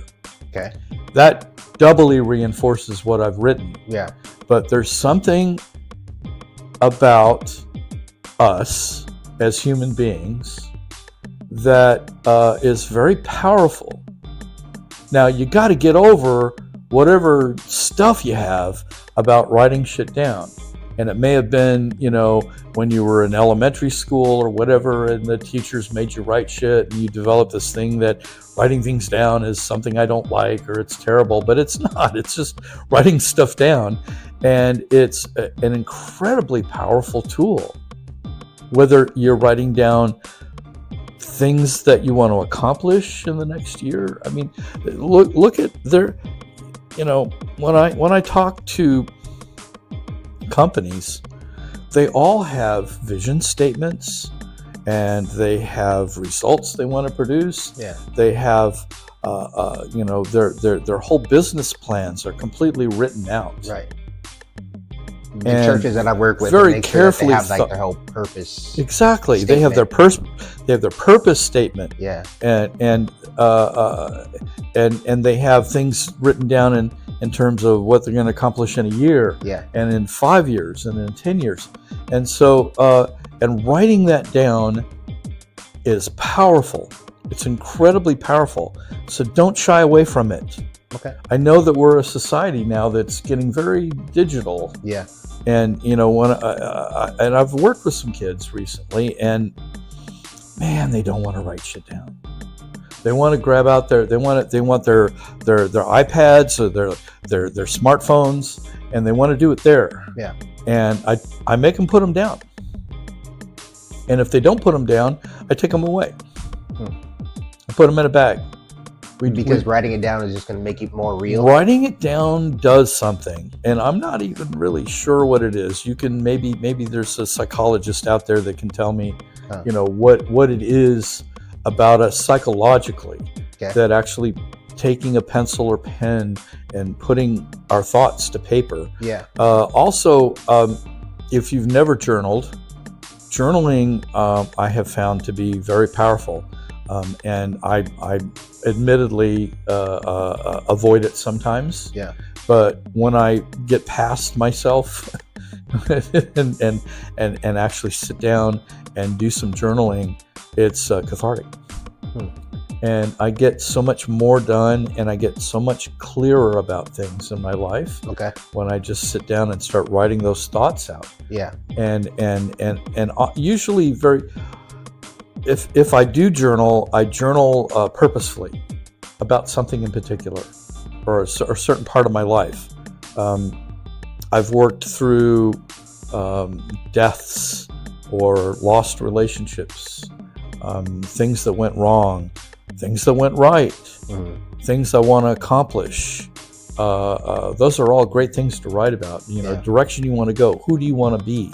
Okay. That doubly reinforces what I've written. Yeah. But there's something about us as human beings that is very powerful. Now, you got to get over whatever stuff you have about writing shit down. And it may have been, when you were in elementary school or whatever, and the teachers made you write shit, and you develop this thing that writing things down is something I don't like, or it's terrible, but it's not. It's just writing stuff down. And it's an incredibly powerful tool. Whether you're writing down things that you want to accomplish in the next year. I mean, look at their, when I talk to companies, they all have vision statements, and they have results they want to produce. Yeah. They have, their whole business plans are completely written out. Right. The churches that I work with very make carefully sure that they have their whole purpose. Exactly. Statement. They have their purpose statement. Yeah. And they have things written down in terms of what they're going to accomplish in a year. Yeah. And in 5 years and in 10 years. And so and writing that down is powerful. It's incredibly powerful. So don't shy away from it. Okay. I know that we're a society now that's getting very digital. Yeah. And when and I've worked with some kids recently, and man, they don't want to write shit down. They want to grab out their iPads or their smartphones, and they want to do it there. Yeah. And I make them put them down. And if they don't put them down, I take them away. I put them in a bag. Because writing it down is just going to make it more real. Writing it down does something, and I'm not even really sure what it is. You can maybe there's a psychologist out there that can tell me, what it is about us psychologically, that actually taking a pencil or pen and putting our thoughts to paper. Yeah. Also, if you've never journaled, journaling I have found to be very powerful. And I admittedly avoid it sometimes. Yeah. But when I get past myself and actually sit down and do some journaling, it's cathartic. And I get so much more done, and I get so much clearer about things in my life. Okay. When I just sit down and start writing those thoughts out. Yeah. And usually if I do journal, I journal purposefully about something in particular, or a certain part of my life. I've worked through deaths or lost relationships, things that went wrong, things that went right, things I want to accomplish. Those are all great things to write about. Direction you want to go. Who do you want to be?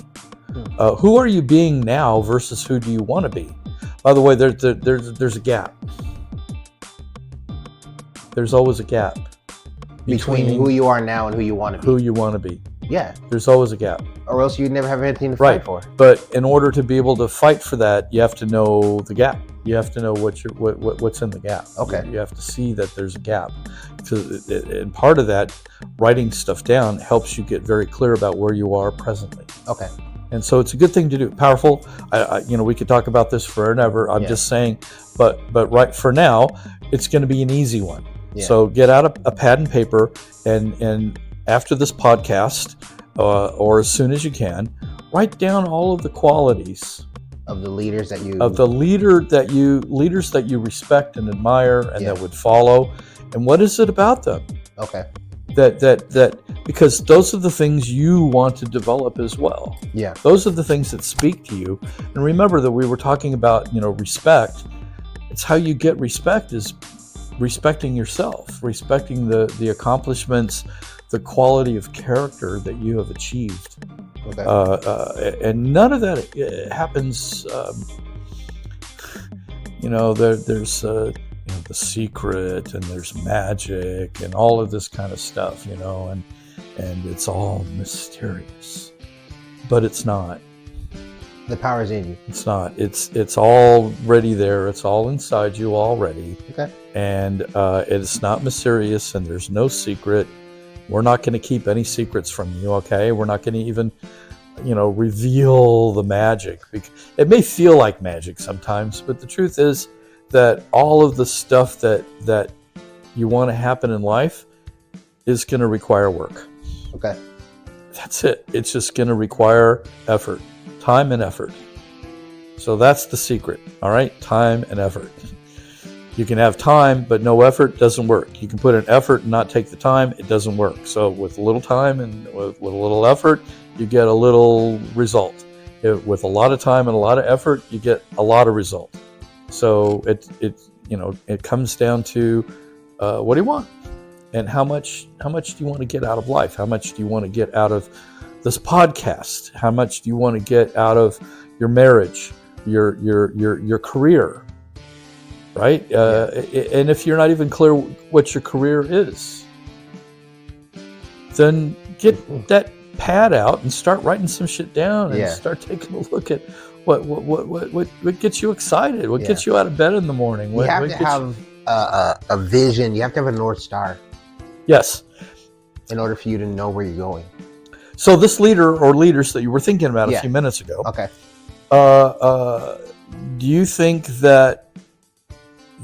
Who are you being now versus who do you want to be? By the way, there's a gap. There's always a gap between who you are now and who you want to be. Who you want to be. Yeah. There's always a gap. Or else you'd never have anything to fight for. But in order to be able to fight for that, you have to know the gap. You have to know what's in the gap. Okay. You have to see that there's a gap. And part of that, writing stuff down helps you get very clear about where you are presently. Okay. And so it's a good thing to do. Powerful. We could talk about this forever and ever. I'm just saying, but right for now, it's going to be an easy one. Yeah. So get out a pad and paper, and after this podcast, or as soon as you can, write down all of the qualities of the leaders that you leaders that you respect and admire and that would follow, and what is it about them? Okay. That because those are the things you want to develop as well. Yeah. Those are the things that speak to you. And remember that we were talking about, respect. It's how you get respect is respecting yourself, respecting the accomplishments, the quality of character that you have achieved. Okay. And none of that happens. There's The Secret, and there's magic, and all of this kind of stuff, and it's all mysterious, but it's not. The power's in you. It's not. It's already there. It's all inside you already. Okay. And it's not mysterious, and there's no secret. We're not going to keep any secrets from you, okay? We're not going to even, reveal the magic. It may feel like magic sometimes, but the truth is that all of the stuff that you want to happen in life is going to require work. Okay. That's it. It's just going to require effort, time and effort. So that's the secret, all right? Time and effort. You can have time, but no effort doesn't work. You can put in effort and not take the time, it doesn't work. So with a little time and with a little effort, you get a little result. With a lot of time and a lot of effort, you get a lot of result. So it comes down to what do you want, and how much do you want to get out of life? How much do you want to get out of this podcast? How much do you want to get out of your marriage, your career? Right? And if you're not even clear what your career is, then get that pad out and start writing some shit down and start taking a look at what gets you excited, what gets you out of bed in the morning. You have to have a vision. You have to have a North Star. Yes. In order for you to know where you're going. So this leader or leaders that you were thinking about a few minutes ago. Okay. Do you think that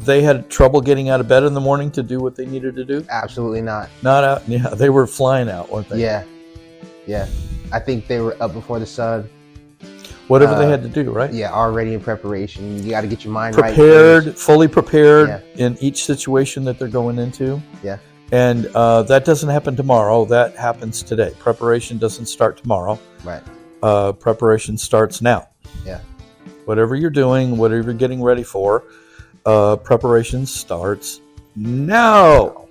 they had trouble getting out of bed in the morning to do what they needed to do? Absolutely not. Not out. Yeah, they were flying out, weren't they? Yeah. I think they were up before the sun. Whatever they had to do, right? Yeah, already in preparation. You got to get your mind prepared, fully prepared in each situation that they're going into. Yeah. And that doesn't happen tomorrow. That happens today. Preparation doesn't start tomorrow. Right. Preparation starts now. Yeah. Whatever you're doing, whatever you're getting ready for, preparation starts now.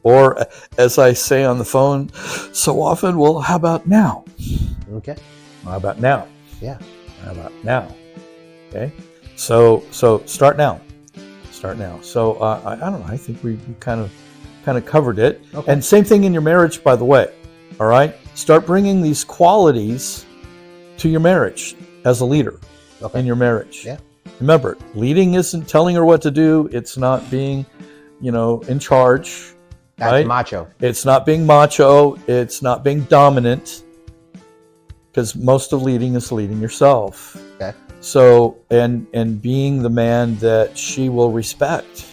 Or as I say on the phone so often, well, how about now? Okay. How about now? Yeah. How about now? Okay. So start now. Start now. So I don't know. I think we kind of covered it. Okay. And same thing in your marriage, by the way. All right. Start bringing these qualities to your marriage as a leader in your marriage. Yeah. Remember, leading isn't telling her what to do. It's not being, in charge. That's right? macho. It's not being macho. It's not being dominant. Because most of leading is leading yourself. Okay. So, and being the man that she will respect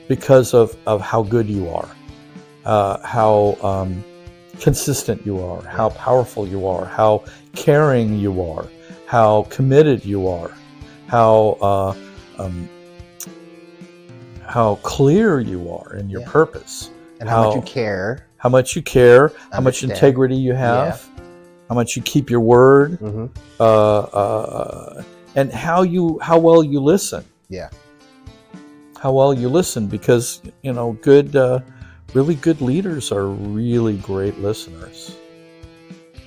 because of how good you are, how consistent you are, how powerful you are, how caring you are, how committed you are, how clear you are in your purpose, and how much you care, how much integrity you have, how much you keep your word, and how well you listen. Yeah. How well you listen, because really good leaders are really great listeners,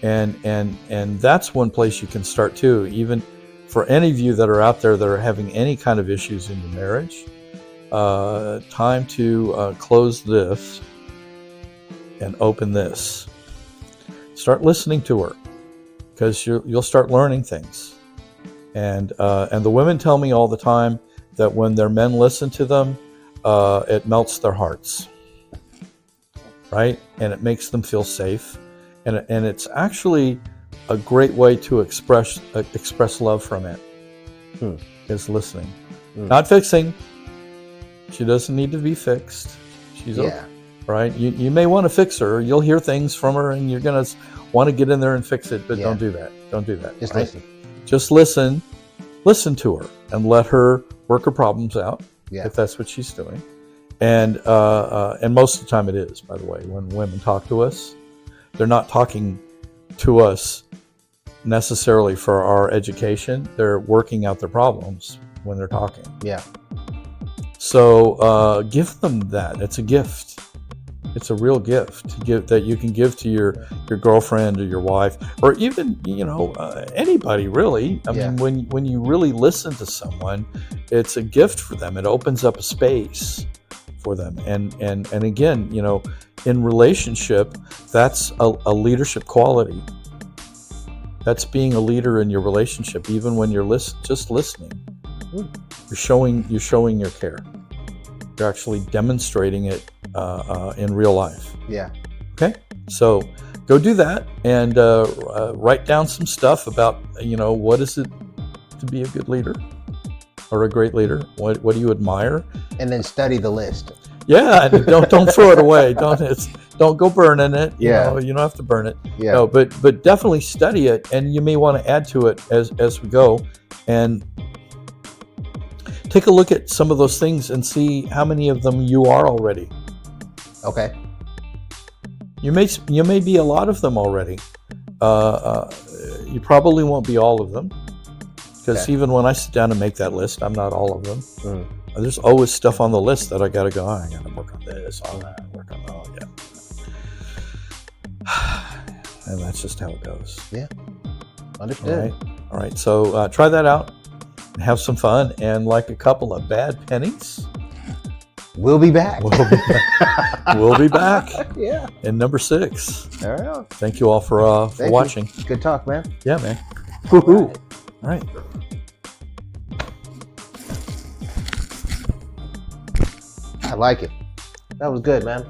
and that's one place you can start too. Even for any of you that are out there that are having any kind of issues in your marriage, time to close this and open this. Start listening to her, because you'll start learning things. And the women tell me all the time that when their men listen to them, it melts their hearts, right? And it makes them feel safe. And it's actually a great way to express love from it, is listening. Not fixing. She doesn't need to be fixed. She's okay, right? You may want to fix her. You'll hear things from her, and you're going to want to get in there and fix it, but don't do that. Don't do that. Just right? listen. Just listen. Listen to her and let her work her problems out, if that's what she's doing. And most of the time it is, by the way, when women talk to us, they're not talking to us necessarily for our education. They're working out their problems when they're talking. Yeah. So give them that. It's a gift. It's a real gift to give, that you can give to your girlfriend or your wife, or even anybody really. I mean, when you really listen to someone, it's a gift for them. It opens up a space for them. And again, in relationship, that's a leadership quality. That's being a leader in your relationship. Even when you're just listening, you're showing your care. You're actually demonstrating it in real life. Yeah. Okay. So go do that, and write down some stuff about what is it to be a good leader or a great leader. What do you admire? And then study the list. Yeah, and don't throw it away. Don't go burning it. You don't have to burn it. Yeah. No, but definitely study it, and you may want to add to it as we go, and take a look at some of those things and see how many of them you are already. Okay. You may be a lot of them already. You probably won't be all of them, because even when I sit down and make that list, I'm not all of them. There's always stuff on the list that I got to go, I got to work on this, all that, work on that. And that's just how it goes. Yeah. Understood. All right. So try that out and have some fun. And like a couple of bad pennies, we'll be back. We'll be back. Yeah. In number 6. All right. Thank you all for watching. Good talk, man. Yeah, man. Woo-hoo. All right. I like it. That was good, man.